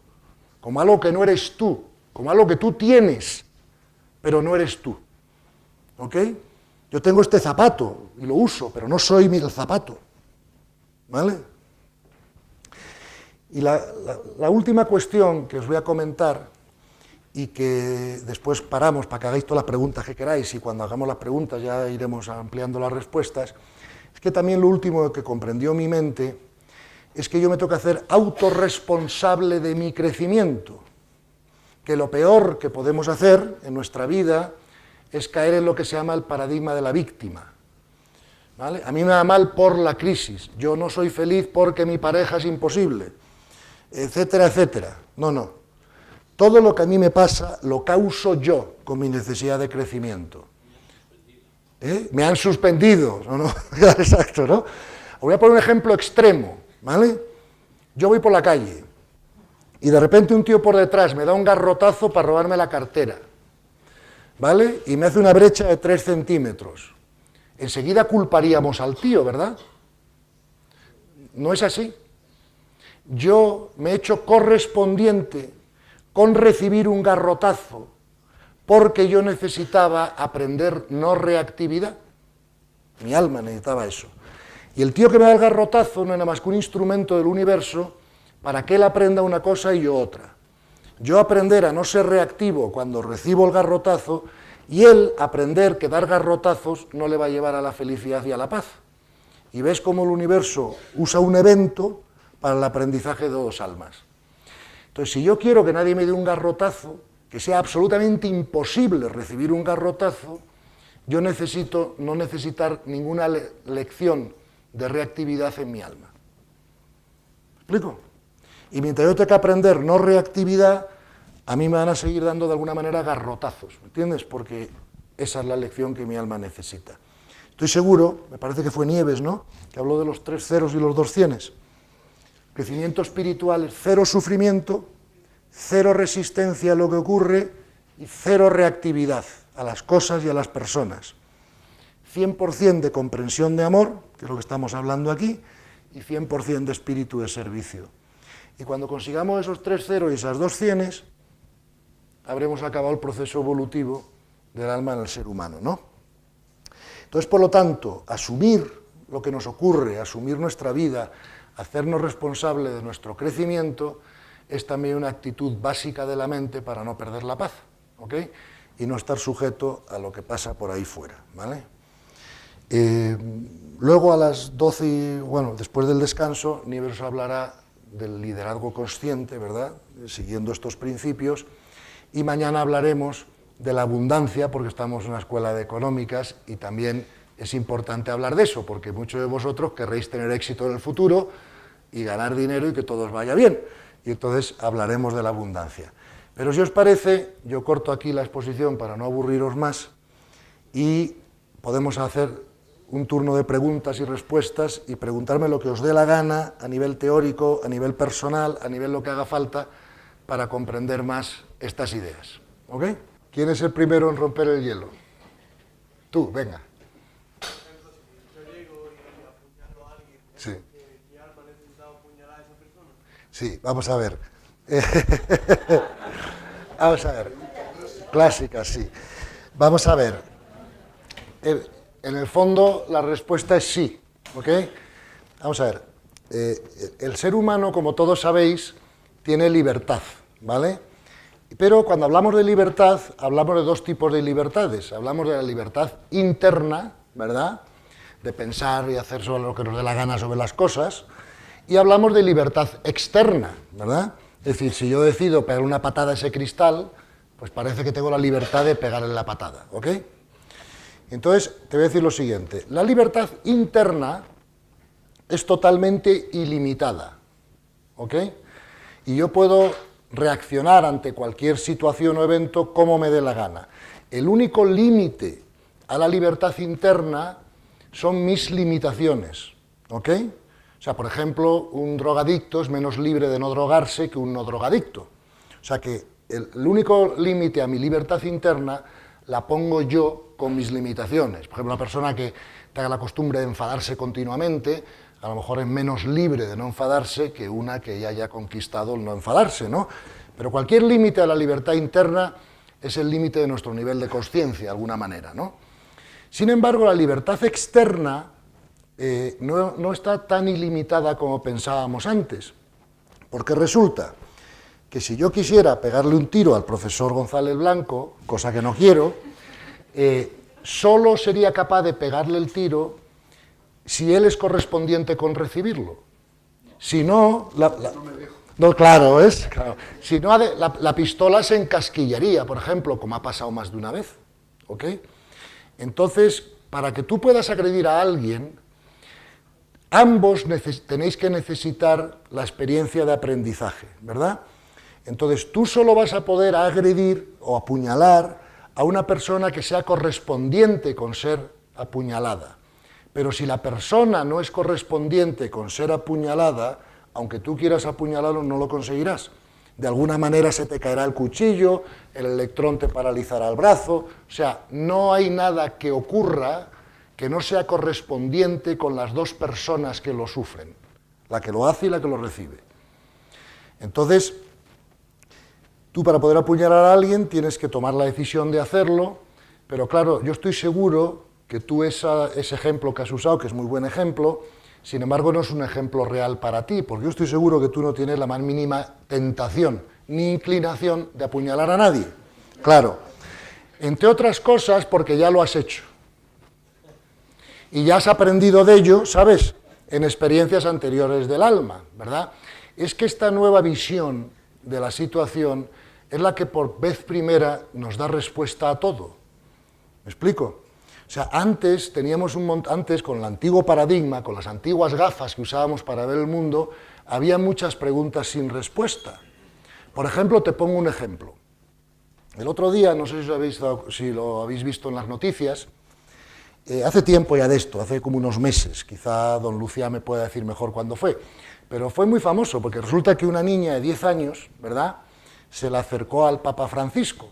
[SPEAKER 1] como algo que no eres tú, como algo que tú tienes, pero no eres tú. ¿Ok? Yo tengo este zapato y lo uso, pero no soy el zapato. ¿Vale? Y la última cuestión que os voy a comentar, y que después paramos para que hagáis todas las preguntas que queráis, y cuando hagamos las preguntas ya iremos ampliando las respuestas, es que también lo último que comprendió mi mente es que yo me tengo que hacer autorresponsable de mi crecimiento, que lo peor que podemos hacer en nuestra vida es caer en lo que se llama el paradigma de la víctima. ¿Vale? A mí me va mal por la crisis, yo no soy feliz porque mi pareja es imposible, etcétera, etcétera. No, no. Todo lo que a mí me pasa lo causo yo con mi necesidad de crecimiento. Me han suspendido, ¿no? Exacto, ¿no? Os voy a poner un ejemplo extremo, ¿vale? Yo voy por la calle y de repente un tío por detrás me da un garrotazo para robarme la cartera, ¿vale? Y me hace una brecha de 3 centímetros. Enseguida culparíamos al tío, ¿verdad? No es así. Yo me he hecho correspondiente con recibir un garrotazo porque yo necesitaba aprender no reactividad. Mi alma necesitaba eso. Y el tío que me da el garrotazo no es nada más que un instrumento del universo para que él aprenda una cosa y yo otra. Yo aprender a no ser reactivo cuando recibo el garrotazo, y él aprender que dar garrotazos no le va a llevar a la felicidad y a la paz. Y ves cómo el universo usa un evento para el aprendizaje de 2 almas. Entonces, si yo quiero que nadie me dé un garrotazo, que sea absolutamente imposible recibir un garrotazo, yo necesito no necesitar ninguna lección de reactividad en mi alma. ¿Me explico? Y mientras yo tenga que aprender no reactividad, a mí me van a seguir dando de alguna manera garrotazos, ¿me entiendes? Porque esa es la lección que mi alma necesita. Estoy seguro, me parece que fue Nieves, ¿no?, que habló de los 3 ceros y los 2 cienes. Crecimiento espiritual es 0 sufrimiento, 0 resistencia a lo que ocurre y 0 reactividad a las cosas y a las personas. 100% de comprensión de amor, que es lo que estamos hablando aquí, y 100% de espíritu de servicio. Y cuando consigamos esos 3 ceros y esas 2 cienes, habremos acabado el proceso evolutivo del alma en el ser humano, ¿no? Entonces, por lo tanto, asumir lo que nos ocurre, asumir nuestra vida, hacernos responsables de nuestro crecimiento, es también una actitud básica de la mente para no perder la paz, ¿ok? Y no estar sujeto a lo que pasa por ahí fuera, ¿vale? Luego a las 12, bueno, después del descanso, Nieves hablará del liderazgo consciente, ¿verdad?, siguiendo estos principios, y mañana hablaremos de la abundancia, porque estamos en una escuela de económicas y también es importante hablar de eso, porque muchos de vosotros querréis tener éxito en el futuro y ganar dinero y que todo os vaya bien, y entonces hablaremos de la abundancia. Pero si os parece, yo corto aquí la exposición para no aburriros más y podemos hacer un turno de preguntas y respuestas y preguntarme lo que os dé la gana a nivel teórico, a nivel personal, a nivel lo que haga falta para comprender más estas ideas. ¿Ok? ¿Quién es el primero en romper el hielo? Tú, venga. Sí. Sí, vamos a ver. Vamos a ver. Clásica, sí. Vamos a ver. En el fondo, la respuesta es sí. ¿Ok? Vamos a ver. El ser humano, como todos sabéis, tiene libertad, ¿vale? Pero cuando hablamos de libertad, hablamos de dos tipos de libertades. Hablamos de la libertad interna, ¿verdad?, de pensar y hacer sobre lo que nos dé la gana sobre las cosas, y hablamos de libertad externa, ¿verdad? Es decir, si yo decido pegar una patada a ese cristal, pues parece que tengo la libertad de pegarle la patada, ¿ok? Entonces, te voy a decir lo siguiente. La libertad interna es totalmente ilimitada, ¿ok? Y yo puedo reaccionar ante cualquier situación o evento como me dé la gana. El único límite a la libertad interna son mis limitaciones, ¿ok? O sea, por ejemplo, un drogadicto es menos libre de no drogarse que un no drogadicto. O sea que el único límite a mi libertad interna la pongo yo con mis limitaciones. Por ejemplo, una persona que tenga la costumbre de enfadarse continuamente, a lo mejor es menos libre de no enfadarse que una que ya haya conquistado el no enfadarse, ¿no? Pero cualquier límite a la libertad interna es el límite de nuestro nivel de consciencia, de alguna manera, ¿no? Sin embargo, la libertad externa no está tan ilimitada como pensábamos antes, porque resulta que si yo quisiera pegarle un tiro al profesor González Blanco, cosa que no quiero, solo sería capaz de pegarle el tiro si él es correspondiente con recibirlo. Si no, no, claro, es claro. Si no, la pistola se encasquillaría, por ejemplo, como ha pasado más de una vez, ¿ok? Entonces, para que tú puedas agredir a alguien, ambos tenéis que necesitar la experiencia de aprendizaje, ¿verdad? Entonces, tú solo vas a poder agredir o apuñalar a una persona que sea correspondiente con ser apuñalada. Pero si la persona no es correspondiente con ser apuñalada, aunque tú quieras apuñalarlo, no lo conseguirás. De alguna manera se te caerá el cuchillo, el electrón te paralizará el brazo, o sea, no hay nada que ocurra que no sea correspondiente con las dos personas que lo sufren, la que lo hace y la que lo recibe. Entonces, tú para poder apuñalar a alguien tienes que tomar la decisión de hacerlo, pero claro, yo estoy seguro que tú ese ejemplo que has usado, que es muy buen ejemplo, sin embargo no es un ejemplo real para ti, porque yo estoy seguro que tú no tienes la más mínima tentación ni inclinación de apuñalar a nadie. Claro, entre otras cosas porque ya lo has hecho. Y ya has aprendido de ello, ¿sabes?, en experiencias anteriores del alma, ¿verdad? Es que esta nueva visión de la situación es la que por vez primera nos da respuesta a todo. ¿Me explico? O sea, antes teníamos antes con el antiguo paradigma, con las antiguas gafas que usábamos para ver el mundo, había muchas preguntas sin respuesta. Por ejemplo, te pongo un ejemplo. El otro día, no sé si lo habéis visto en las noticias, hace tiempo ya de esto, hace como unos meses, quizá don Lucía me pueda decir mejor cuándo fue, pero fue muy famoso porque resulta que una niña de 10 años, ¿verdad?, se le acercó al Papa Francisco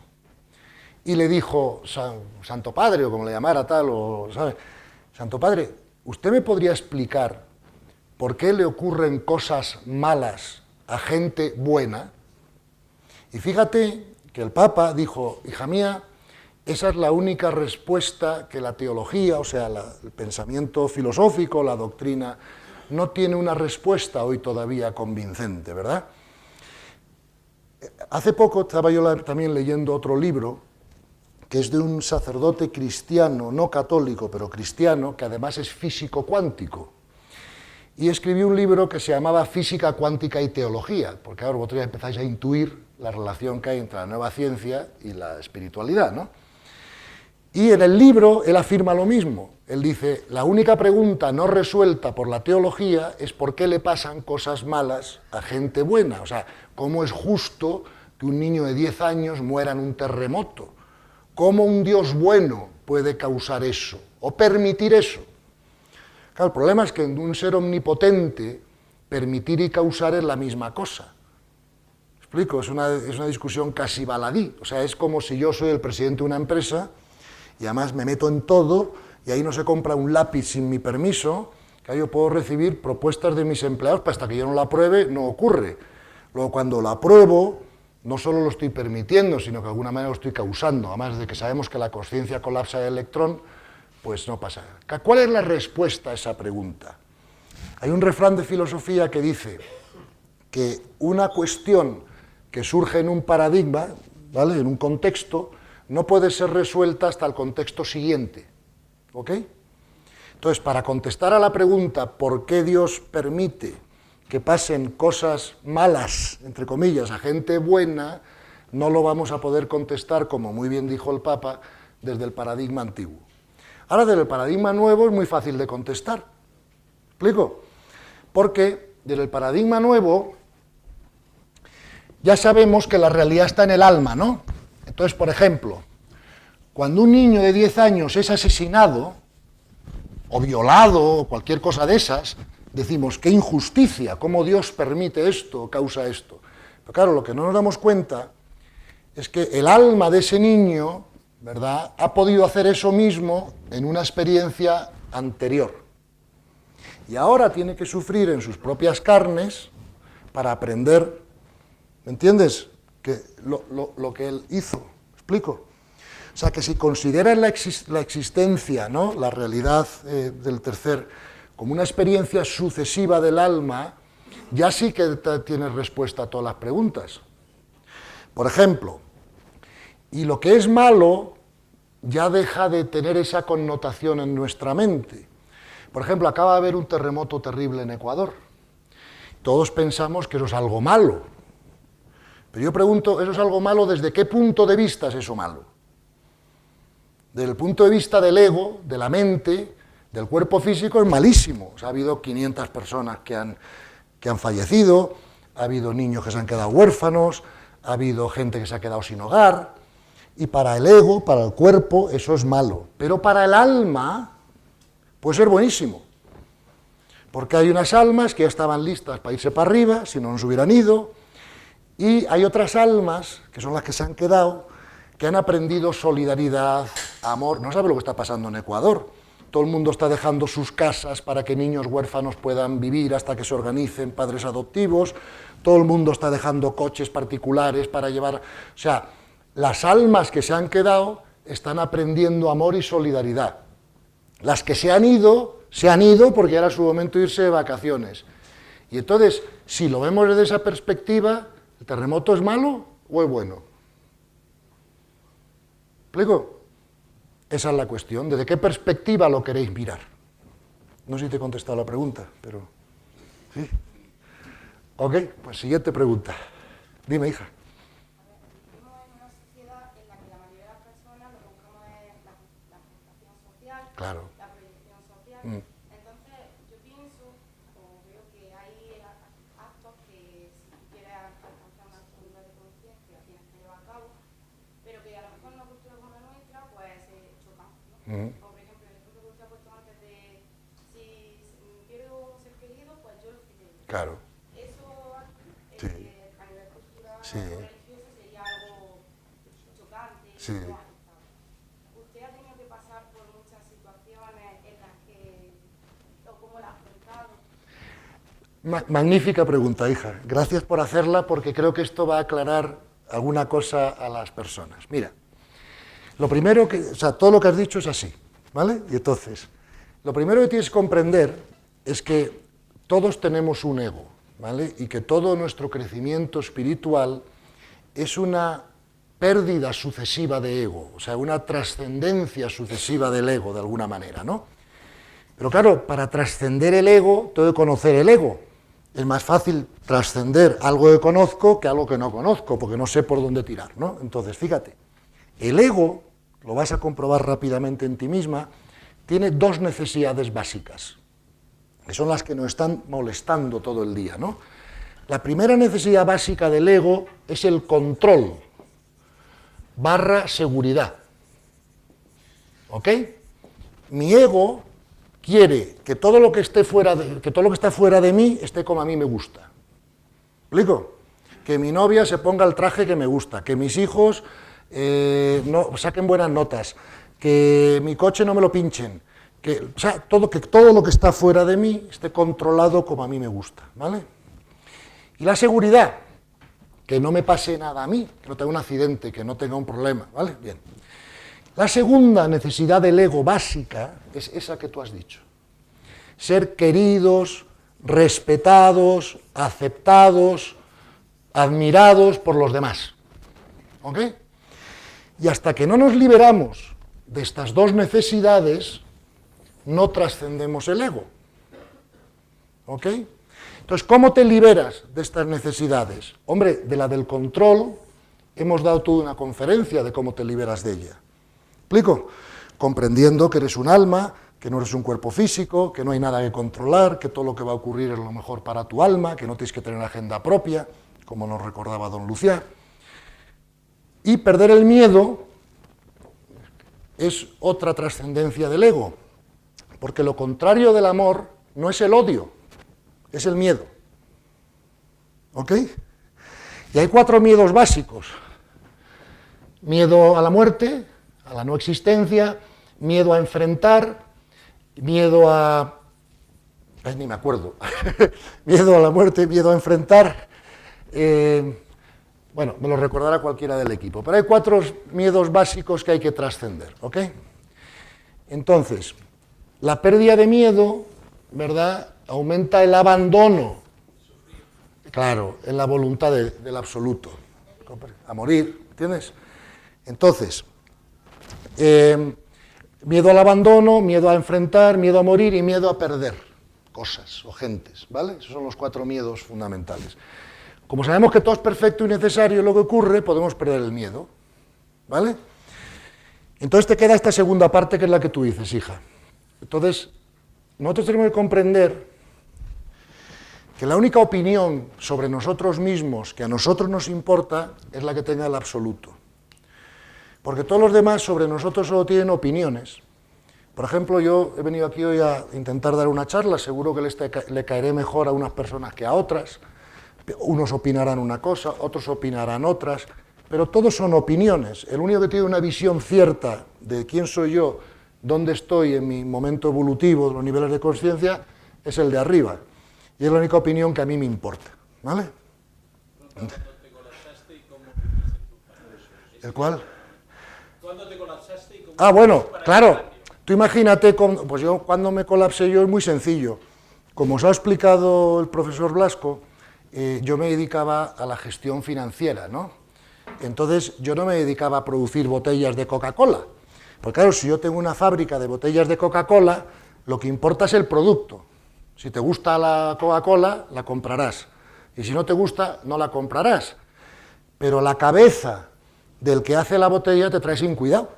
[SPEAKER 1] y le dijo, Santo Padre, o como le llamara tal, o, ¿sabe? Santo Padre, ¿usted me podría explicar por qué le ocurren cosas malas a gente buena? Y fíjate que el Papa dijo, hija mía, esa es la única respuesta que la teología, o sea, el pensamiento filosófico, la doctrina, no tiene una respuesta hoy todavía convincente, ¿verdad? Hace poco estaba yo también leyendo otro libro, que es de un sacerdote cristiano, no católico, pero cristiano, que además es físico cuántico. Y escribió un libro que se llamaba Física Cuántica y Teología, porque ahora vosotros ya empezáis a intuir la relación que hay entre la nueva ciencia y la espiritualidad, ¿no? Y en el libro él afirma lo mismo. Él dice, la única pregunta no resuelta por la teología es por qué le pasan cosas malas a gente buena. O sea, cómo es justo que un niño de 10 años muera en un terremoto. ¿Cómo un Dios bueno puede causar eso o permitir eso? Claro, el problema es que en un ser omnipotente, permitir y causar es la misma cosa. ¿Me explico? Es una discusión casi baladí. O sea, es como si yo soy el presidente de una empresa y además me meto en todo y ahí no se compra un lápiz sin mi permiso, que yo puedo recibir propuestas de mis empleados, pero hasta que yo no la apruebe no ocurre. Luego, cuando la apruebo, no solo lo estoy permitiendo, sino que de alguna manera lo estoy causando. Además de que sabemos que la consciencia colapsa del electrón, pues no pasa nada. ¿Cuál es la respuesta a esa pregunta? Hay un refrán de filosofía que dice que una cuestión que surge en un paradigma, ¿vale?, en un contexto, no puede ser resuelta hasta el contexto siguiente. ¿Ok? Entonces, para contestar a la pregunta ¿por qué Dios permite que pasen cosas malas, entre comillas, a gente buena, no lo vamos a poder contestar, como muy bien dijo el Papa, desde el paradigma antiguo. Ahora, desde el paradigma nuevo es muy fácil de contestar. ¿Me explico? Porque desde el paradigma nuevo ya sabemos que la realidad está en el alma, ¿no? Entonces, por ejemplo, cuando un niño de 10 años es asesinado, o violado, o cualquier cosa de esas, decimos, qué injusticia, cómo Dios permite esto, o causa esto. Pero claro, lo que no nos damos cuenta es que el alma de ese niño, ¿verdad?, ha podido hacer eso mismo en una experiencia anterior. Y ahora tiene que sufrir en sus propias carnes para aprender, ¿me entiendes?, que lo que él hizo. ¿Me explico? O sea, que si consideras la existencia, ¿no?, la realidad del tercer, como una experiencia sucesiva del alma, ya sí que tienes respuesta a todas las preguntas. Por ejemplo, y lo que es malo ya deja de tener esa connotación en nuestra mente. Por ejemplo, acaba de haber un terremoto terrible en Ecuador. Todos pensamos que eso es algo malo. Pero yo pregunto, ¿eso es algo malo? ¿Desde qué punto de vista es eso malo? Desde el punto de vista del ego, de la mente, del cuerpo físico, es malísimo. O sea, ha habido 500 personas que han fallecido, ha habido niños que se han quedado huérfanos, ha habido gente que se ha quedado sin hogar, y para el ego, para el cuerpo, eso es malo. Pero para el alma puede ser buenísimo, porque hay unas almas que ya estaban listas para irse para arriba, si no, no se hubieran ido, y hay otras almas, que son las que se han quedado, que han aprendido solidaridad, amor. No sabe lo que está pasando en Ecuador. Todo el mundo está dejando sus casas para que niños huérfanos puedan vivir hasta que se organicen padres adoptivos. Todo el mundo está dejando coches particulares para llevar... O sea, las almas que se han quedado están aprendiendo amor y solidaridad. Las que se han ido porque ya era su momento de irse de vacaciones. Y entonces, si lo vemos desde esa perspectiva, ¿el terremoto es malo o es bueno? ¿Explico? Esa es la cuestión. ¿Desde qué perspectiva lo queréis mirar? No sé si te he contestado la pregunta, pero... ¿Sí? Ok, pues siguiente pregunta. Dime, hija.
[SPEAKER 2] Vivimos en una sociedad en la que la mayoría de las personas lo que buscamos es la aceptación social,
[SPEAKER 1] Claro.
[SPEAKER 2] la proyección social. Entonces, yo pienso, o veo que hay actos que si tú quieres alcanzar una nivel de conciencia tienes que llevar a cabo, pero que a lo mejor en una cultura como la nuestra, pues chocan, ¿no? O por ejemplo, el ejemplo que usted ha puesto antes de si quiero ser querido, pues yo lo estoy queriendo.
[SPEAKER 1] Claro.
[SPEAKER 2] Eso
[SPEAKER 1] Sí.
[SPEAKER 2] a nivel cultural
[SPEAKER 1] Sí.
[SPEAKER 2] o religioso sería algo chocante.
[SPEAKER 1] Sí.
[SPEAKER 2] No aceptable. Usted ha tenido que pasar por muchas situaciones en las que, o cómo la ha afrontado.
[SPEAKER 1] Magnífica pregunta, hija. Gracias por hacerla porque creo que esto va a aclarar alguna cosa a las personas. Mira, lo primero que, o sea, todo lo que has dicho es así, ¿vale? Y entonces, lo primero que tienes que comprender es que todos tenemos un ego, ¿vale? Y que todo nuestro crecimiento espiritual es una pérdida sucesiva de ego, o sea, una trascendencia sucesiva del ego, de alguna manera, ¿no? Pero claro, para trascender el ego, tengo que conocer el ego. Es más fácil trascender algo que conozco que algo que no conozco, porque no sé por dónde tirar, ¿no? Entonces, fíjate, el ego, lo vas a comprobar rápidamente en ti misma, tiene dos necesidades básicas, que son las que nos están molestando todo el día, ¿no? La primera necesidad básica del ego es el control / seguridad. ¿Ok? Mi ego quiere que todo lo que esté fuera que todo lo que está fuera de mí esté como a mí me gusta. ¿Explico? Que mi novia se ponga el traje que me gusta, que mis hijos no saquen buenas notas, que mi coche no me lo pinchen, que todo lo que está fuera de mí esté controlado como a mí me gusta, ¿vale? Y la seguridad, que no me pase nada a mí, que no tenga un accidente, que no tenga un problema, ¿vale? Bien. La segunda necesidad del ego básica es esa que tú has dicho. Ser queridos, respetados, aceptados, admirados por los demás. ¿Ok? Y hasta que no nos liberamos de estas dos necesidades, no trascendemos el ego. ¿Ok? Entonces, ¿cómo te liberas de estas necesidades? Hombre, de la del control, hemos dado toda una conferencia de cómo te liberas de ella. ¿Explico? Comprendiendo que eres un alma, que no eres un cuerpo físico, que no hay nada que controlar, que todo lo que va a ocurrir es lo mejor para tu alma, que no tienes que tener una agenda propia, como nos recordaba don Luciá. Y perder el miedo es otra trascendencia del ego, porque lo contrario del amor no es el odio, es el miedo. ¿Ok? Y hay 4 miedos básicos. Miedo a la muerte, a la no existencia, miedo a enfrentar, miedo a... ni me acuerdo. Miedo a la muerte, miedo a enfrentar. Bueno, me lo recordará cualquiera del equipo. Pero hay 4 miedos básicos que hay que trascender, ¿ok? Entonces, la pérdida de miedo, ¿verdad?, aumenta el abandono, claro, en la voluntad del absoluto, a morir, ¿entiendes? Entonces, miedo al abandono, miedo a enfrentar, miedo a morir y miedo a perder cosas o gentes, ¿vale? Esos son los 4 miedos fundamentales. Como sabemos que todo es perfecto y necesario lo que ocurre, podemos perder el miedo, ¿vale? Entonces te queda esta segunda parte que es la que tú dices, hija. Entonces, nosotros tenemos que comprender que la única opinión sobre nosotros mismos que a nosotros nos importa es la que tenga el absoluto. Porque todos los demás sobre nosotros solo tienen opiniones. Por ejemplo, yo he venido aquí hoy a intentar dar una charla, seguro que le caeré mejor a unas personas que a otras. Unos opinarán una cosa, otros opinarán otras, pero todos son opiniones. El único que tiene una visión cierta de quién soy yo, dónde estoy en mi momento evolutivo, los niveles de conciencia, es el de arriba. Y es la única opinión que a mí me importa, ¿vale? ¿El cuál?
[SPEAKER 3] ¿Cuándo te colapsaste y cómo?
[SPEAKER 1] Ah, bueno, claro. Tú imagínate, pues yo cuando me colapsé yo es muy sencillo. Como os ha explicado el profesor Blasco, yo me dedicaba a la gestión financiera, ¿no? Entonces yo no me dedicaba a producir botellas de Coca-Cola. Porque claro, si yo tengo una fábrica de botellas de Coca-Cola, lo que importa es el producto. Si te gusta la Coca-Cola, la comprarás. Y si no te gusta, no la comprarás. Pero la cabeza del que hace la botella te trae sin cuidado,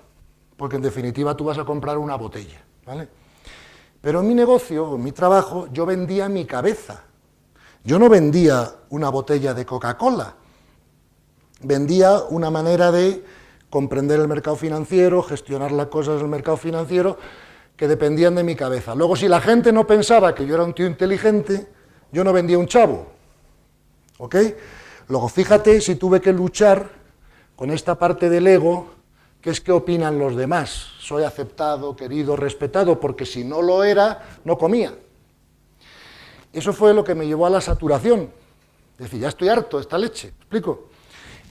[SPEAKER 1] porque en definitiva tú vas a comprar una botella, ¿vale? Pero en mi negocio, en mi trabajo, yo vendía mi cabeza. Yo no vendía una botella de Coca-Cola, vendía una manera de comprender el mercado financiero, gestionar las cosas del mercado financiero, que dependían de mi cabeza. Luego, si la gente no pensaba que yo era un tío inteligente, yo no vendía un chavo, ¿ok? Luego, fíjate si tuve que luchar con esta parte del ego, que es qué opinan los demás. Soy aceptado, querido, respetado, porque si no lo era, no comía. Eso fue lo que me llevó a la saturación. Es decir, ya estoy harto de esta leche, ¿me explico?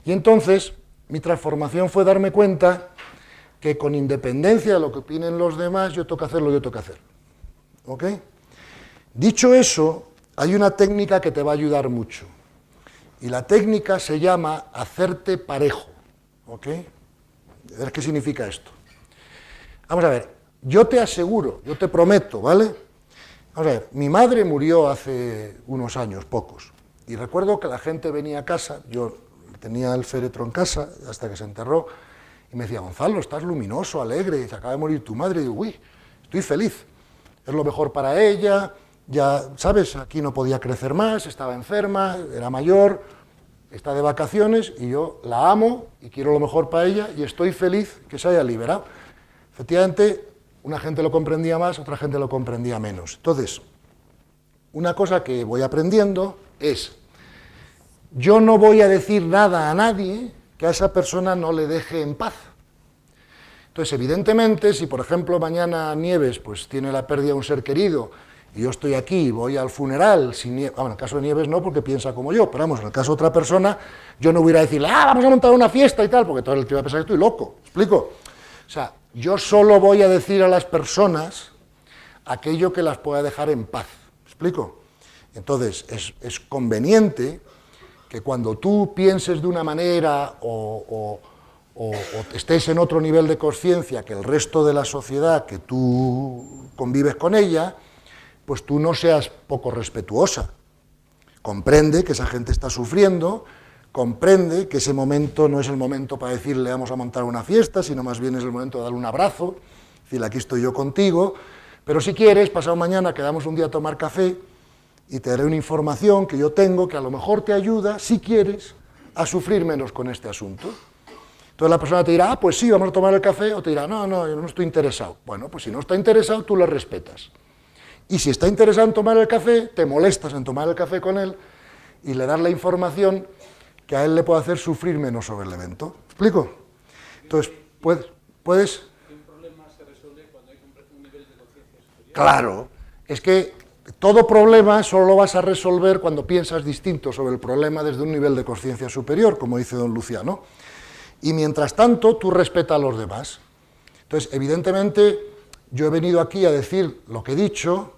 [SPEAKER 1] Y entonces, mi transformación fue darme cuenta que con independencia de lo que opinen los demás, yo tengo que hacer lo que yo tengo que hacer. ¿Ok? Dicho eso, hay una técnica que te va a ayudar mucho. Y la técnica se llama hacerte parejo. ¿Ok? A ver qué significa esto. Vamos a ver, yo te aseguro, yo te prometo, ¿vale? Vamos a ver, mi madre murió hace unos años, pocos. Y recuerdo que la gente venía a casa, yo tenía el féretro en casa, hasta que se enterró, y me decía, Gonzalo, estás luminoso, alegre, se acaba de morir tu madre. Y digo, uy, estoy feliz, es lo mejor para ella, ya, ¿sabes? Aquí no podía crecer más, estaba enferma, era mayor, está de vacaciones y yo la amo y quiero lo mejor para ella y estoy feliz que se haya liberado. Efectivamente, una gente lo comprendía más, otra gente lo comprendía menos. Entonces, una cosa que voy aprendiendo es, yo no voy a decir nada a nadie que a esa persona no le deje en paz. Entonces, evidentemente, si por ejemplo mañana Nieves pues tiene la pérdida de un ser querido y yo estoy aquí, voy al funeral, sin en el caso de Nieves no, porque piensa como yo, pero vamos, en el caso de otra persona, yo no voy a decirle, vamos a montar una fiesta y tal, porque todo el tío va a pensar que estoy loco, ¿me explico? O sea, yo solo voy a decir a las personas aquello que las pueda dejar en paz, ¿me explico? Entonces, es conveniente que cuando tú pienses de una manera o estés en otro nivel de conciencia que el resto de la sociedad que tú convives con ella, pues tú no seas poco respetuosa. Comprende que esa gente está sufriendo, comprende que ese momento no es el momento para decirle vamos a montar una fiesta, sino más bien es el momento de darle un abrazo, decirle aquí estoy yo contigo, pero si quieres, pasado mañana quedamos un día a tomar café y te daré una información que yo tengo que a lo mejor te ayuda, si quieres, a sufrir menos con este asunto. Entonces la persona te dirá, pues sí, vamos a tomar el café, o te dirá, no, yo no estoy interesado. Bueno, pues si no está interesado, tú le respetas. Y si está interesado en tomar el café, te molestas en tomar el café con él y le das la información que a él le puede hacer sufrir menos sobre el evento. ¿Me explico? Entonces, puedes...
[SPEAKER 3] Un problema se resuelve cuando hay un nivel de conciencia superior.
[SPEAKER 1] Claro, es que todo problema solo lo vas a resolver cuando piensas distinto sobre el problema desde un nivel de conciencia superior, como dice don Luciano. Y mientras tanto, tú respetas a los demás. Entonces, evidentemente, yo he venido aquí a decir lo que he dicho,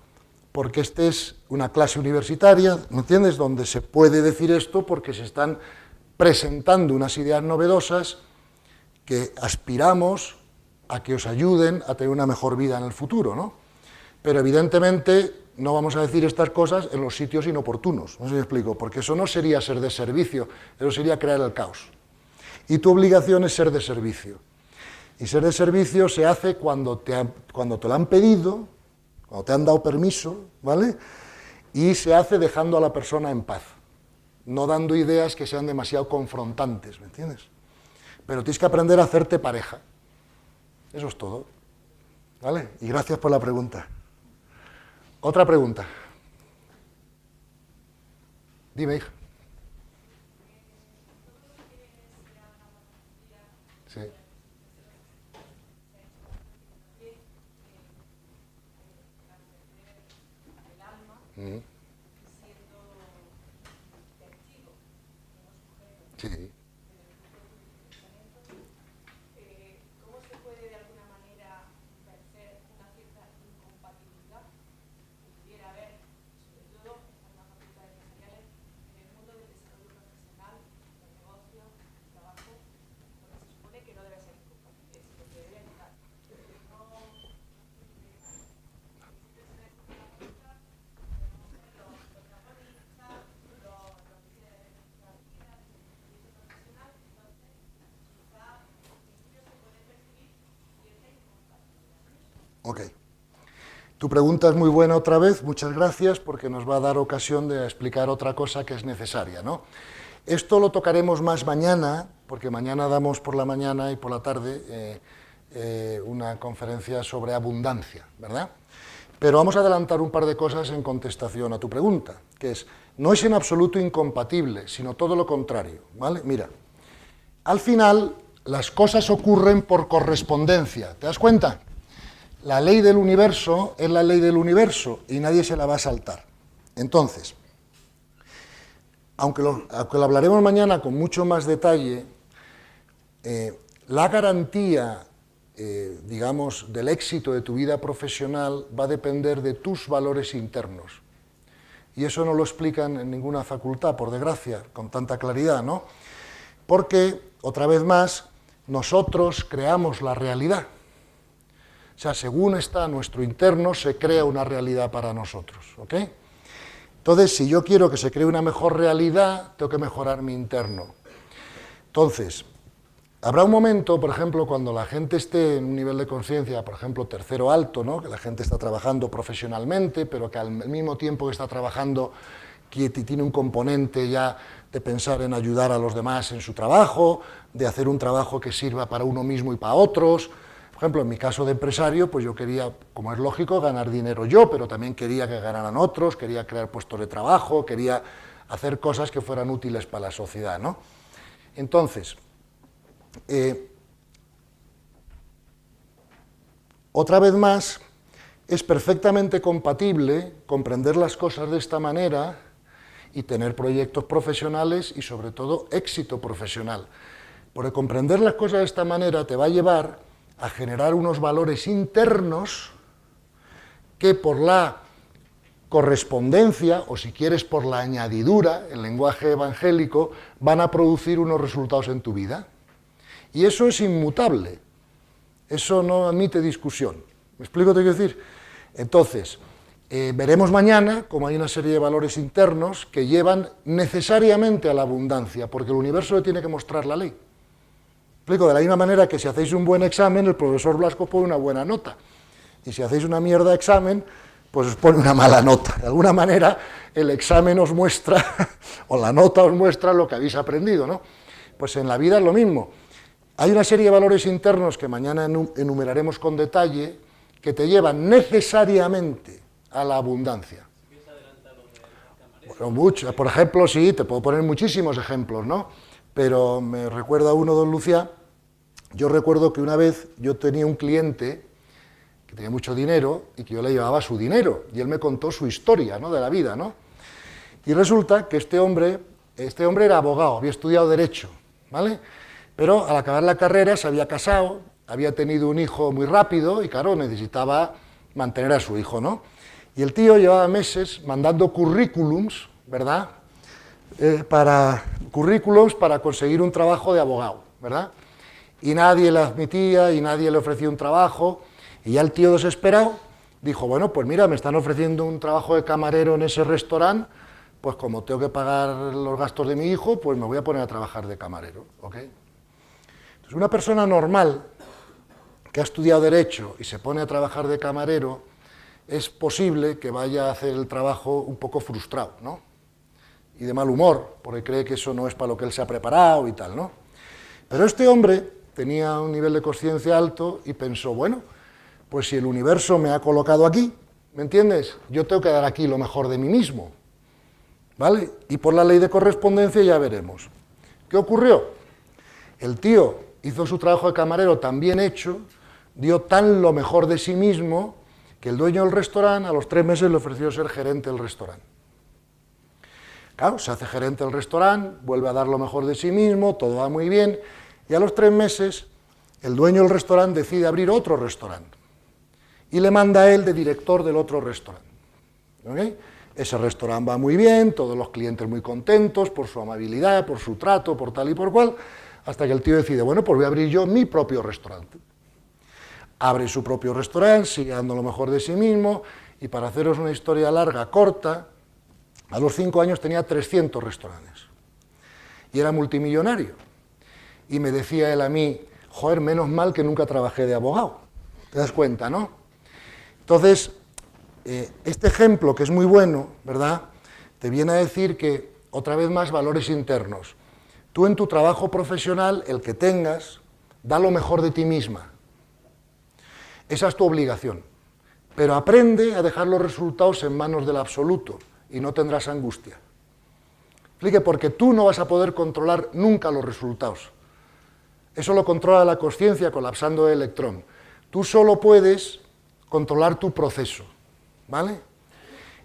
[SPEAKER 1] porque esta es una clase universitaria, ¿me entiendes?, donde se puede decir esto porque se están presentando unas ideas novedosas que aspiramos a que os ayuden a tener una mejor vida en el futuro, ¿no? Pero evidentemente no vamos a decir estas cosas en los sitios inoportunos, no sé si me explico, porque eso no sería ser de servicio, eso sería crear el caos. Y tu obligación es ser de servicio. Y ser de servicio se hace cuando te lo han pedido, cuando te han dado permiso, ¿vale? Y se hace dejando a la persona en paz, no dando ideas que sean demasiado confrontantes, ¿me entiendes? Pero tienes que aprender a hacerte pareja. Eso es todo, ¿vale? Y gracias por la pregunta. Otra pregunta. Dime, hija. Sí. Sí.
[SPEAKER 2] ¿Cómo se puede de alguna manera vencer una cierta incompatibilidad que pudiera haber, sobre todo en las facultades empresariales, en el mundo del desarrollo profesional, del negocio, del trabajo, porque se supone que no debe ser incompatible, sino que debe ayudar?
[SPEAKER 1] Ok. Tu pregunta es muy buena otra vez, muchas gracias, porque nos va a dar ocasión de explicar otra cosa que es necesaria, ¿no? Esto lo tocaremos más mañana, porque mañana damos por la mañana y por la tarde una conferencia sobre abundancia, ¿verdad? Pero vamos a adelantar un par de cosas en contestación a tu pregunta, que es, no es en absoluto incompatible, sino todo lo contrario, ¿vale? Mira, al final las cosas ocurren por correspondencia, ¿te das cuenta? La ley del universo es la ley del universo y nadie se la va a saltar. Entonces, aunque lo hablaremos mañana con mucho más detalle, la garantía, digamos, del éxito de tu vida profesional va a depender de tus valores internos. Y eso no lo explican en ninguna facultad, por desgracia, con tanta claridad, ¿no? Porque, otra vez más, nosotros creamos la realidad. O sea, según está nuestro interno, se crea una realidad para nosotros, ¿ok? Entonces, si yo quiero que se cree una mejor realidad, tengo que mejorar mi interno. Entonces, Habrá un momento, por ejemplo, cuando la gente esté en un nivel de conciencia, por ejemplo, tercero alto, ¿no? Que la gente está trabajando profesionalmente, pero que al mismo tiempo que está trabajando que tiene un componente ya de pensar en ayudar a los demás en su trabajo, de hacer un trabajo que sirva para uno mismo y para otros. Por ejemplo, en mi caso de empresario, pues yo quería, como es lógico, ganar dinero yo, pero también quería que ganaran otros, quería crear puestos de trabajo, quería hacer cosas que fueran útiles para la sociedad, ¿no? Entonces, otra vez más, es perfectamente compatible comprender las cosas de esta manera y tener proyectos profesionales y sobre todo éxito profesional. Porque comprender las cosas de esta manera te va a llevar a generar unos valores internos que por la correspondencia, o si quieres por la añadidura, el lenguaje evangélico, van a producir unos resultados en tu vida. Y eso es inmutable, eso no admite discusión. ¿Me explico lo que quiero decir? Entonces, veremos mañana cómo hay una serie de valores internos que llevan necesariamente a la abundancia, porque el universo le tiene que mostrar la ley. ¿Me explico? De la misma manera que si hacéis un buen examen, el profesor Blasco pone una buena nota, y si hacéis una mierda de examen, pues os pone una mala nota. De alguna manera, el examen os muestra, o la nota os muestra lo que habéis aprendido, ¿no? Pues en la vida es lo mismo. Hay una serie de valores internos que mañana enumeraremos con detalle que te llevan necesariamente a la abundancia. Bueno, mucho. Por ejemplo, sí, te puedo poner muchísimos ejemplos, ¿no? Pero me recuerda uno, don Lucía, yo recuerdo que una vez yo tenía un cliente que tenía mucho dinero y que yo le llevaba su dinero, y él me contó su historia, ¿no?, de la vida, ¿no? Y resulta que este hombre era abogado, había estudiado Derecho, ¿vale? Pero al acabar la carrera se había casado, había tenido un hijo muy rápido y, claro, necesitaba mantener a su hijo, ¿no? Y el tío llevaba meses mandando currículums, ¿verdad?, para conseguir un trabajo de abogado, ¿verdad? Y nadie le admitía y nadie le ofrecía un trabajo, y ya el tío desesperado dijo, bueno, pues mira, me están ofreciendo un trabajo de camarero en ese restaurante, pues como tengo que pagar los gastos de mi hijo, pues me voy a poner a trabajar de camarero, ¿ok? Entonces, una persona normal que ha estudiado Derecho y se pone a trabajar de camarero, es posible que vaya a hacer el trabajo un poco frustrado, ¿no? Y de mal humor, porque cree que eso no es para lo que él se ha preparado y tal, ¿no? Pero este hombre tenía un nivel de conciencia alto y pensó, bueno, pues si el universo me ha colocado aquí, ¿me entiendes?, yo tengo que dar aquí lo mejor de mí mismo, ¿vale? Y por la ley de correspondencia ya veremos. ¿Qué ocurrió? El tío hizo su trabajo de camarero tan bien hecho, dio tan lo mejor de sí mismo, que el dueño del restaurante a los 3 meses le ofreció ser gerente del restaurante. Claro, se hace gerente del restaurante, vuelve a dar lo mejor de sí mismo, todo va muy bien, y a los 3 meses el dueño del restaurante decide abrir otro restaurante, y le manda a él de director del otro restaurante. ¿Okay? Ese restaurante va muy bien, todos los clientes muy contentos por su amabilidad, por su trato, por tal y por cual, hasta que el tío decide, bueno, pues voy a abrir yo mi propio restaurante. Abre su propio restaurante, sigue dando lo mejor de sí mismo, y para haceros una historia larga, corta, a los 5 años tenía 300 restaurantes, y era multimillonario. Y me decía él a mí, joder, menos mal que nunca trabajé de abogado. ¿Te das cuenta, no? Entonces, este ejemplo, que es muy bueno, ¿verdad?, te viene a decir que, otra vez más, valores internos. Tú en tu trabajo profesional, el que tengas, da lo mejor de ti misma. Esa es tu obligación. Pero aprende a dejar los resultados en manos del absoluto y no tendrás angustia. Explique, porque tú no vas a poder controlar nunca los resultados. Eso lo controla la consciencia colapsando el electrón. Tú solo puedes controlar tu proceso, ¿vale?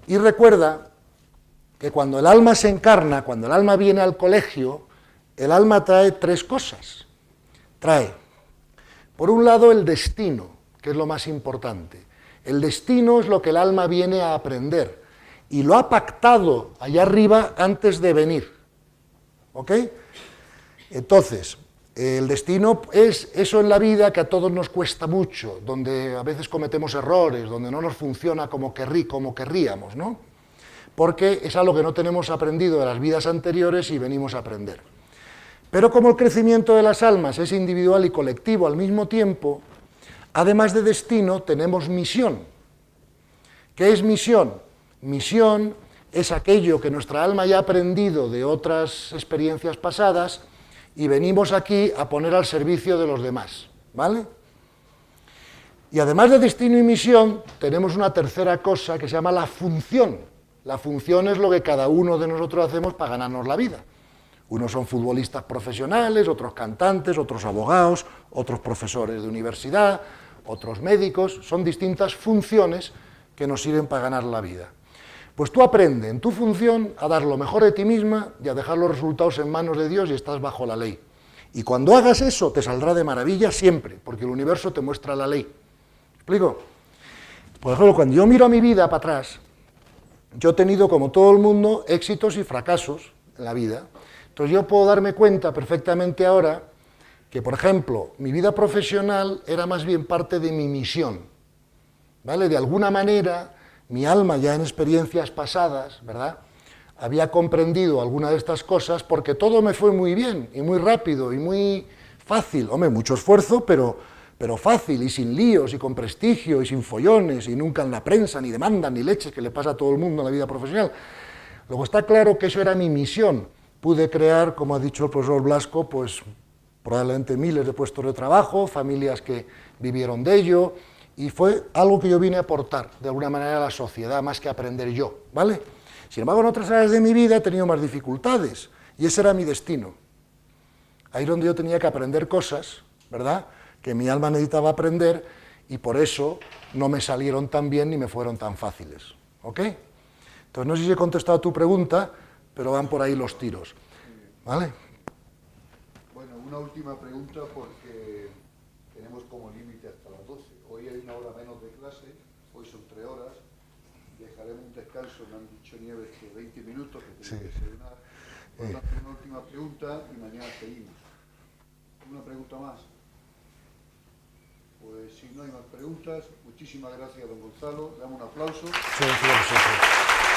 [SPEAKER 1] Y recuerda que cuando el alma se encarna, cuando el alma viene al colegio, el alma trae 3 cosas. Trae, por un lado, el destino, que es lo más importante. El destino es lo que el alma viene a aprender, y lo ha pactado allá arriba antes de venir, ¿ok? Entonces, el destino es eso en la vida que a todos nos cuesta mucho, donde a veces cometemos errores, donde no nos funciona como querríamos, ¿no? Porque es algo que no tenemos aprendido de las vidas anteriores y venimos a aprender. Pero como el crecimiento de las almas es individual y colectivo al mismo tiempo, además de destino, tenemos misión. ¿Qué es misión? Misión es aquello que nuestra alma ya ha aprendido de otras experiencias pasadas y venimos aquí a poner al servicio de los demás, ¿vale? Y además de destino y misión, tenemos una tercera cosa que se llama la función. La función es lo que cada uno de nosotros hacemos para ganarnos la vida. Unos son futbolistas profesionales, otros cantantes, otros abogados, otros profesores de universidad, otros médicos. Son distintas funciones que nos sirven para ganar la vida. Pues tú aprendes en tu función a dar lo mejor de ti misma y a dejar los resultados en manos de Dios y estás bajo la ley. Y cuando hagas eso te saldrá de maravilla siempre, porque el universo te muestra la ley. ¿Me explico? Por ejemplo, cuando yo miro a mi vida para atrás, yo he tenido, como todo el mundo, éxitos y fracasos en la vida. Entonces yo puedo darme cuenta perfectamente ahora que, por ejemplo, mi vida profesional era más bien parte de mi misión, ¿vale? De alguna manera, mi alma ya en experiencias pasadas, ¿verdad?, había comprendido alguna de estas cosas porque todo me fue muy bien y muy rápido y muy fácil. Hombre, mucho esfuerzo, pero fácil y sin líos y con prestigio y sin follones y nunca en la prensa, ni demandas, ni leches, que le pasa a todo el mundo en la vida profesional. Luego está claro que eso era mi misión. Pude crear, como ha dicho el profesor Blasco, pues probablemente miles de puestos de trabajo, familias que vivieron de ello, y fue algo que yo vine a aportar de alguna manera a la sociedad, más que aprender yo, ¿vale? Sin embargo, en otras áreas de mi vida he tenido más dificultades, y ese era mi destino. Ahí es donde yo tenía que aprender cosas, ¿verdad?, que mi alma necesitaba aprender, y por eso no me salieron tan bien ni me fueron tan fáciles, ¿ok? Entonces, no sé si he contestado a tu pregunta, pero van por ahí los tiros, ¿vale?
[SPEAKER 4] Bueno, una última pregunta porque tenemos como límite hasta las 12. Hoy hay una hora menos de clase, hoy son 3 horas, dejaremos un descanso, me han dicho Nieves que 20 minutos, que tengo que desayunar. Por tanto, una última pregunta y mañana seguimos. ¿Una pregunta más? Pues si no hay más preguntas, muchísimas gracias, don Gonzalo, damos un aplauso.
[SPEAKER 1] Sí, sí, sí, sí.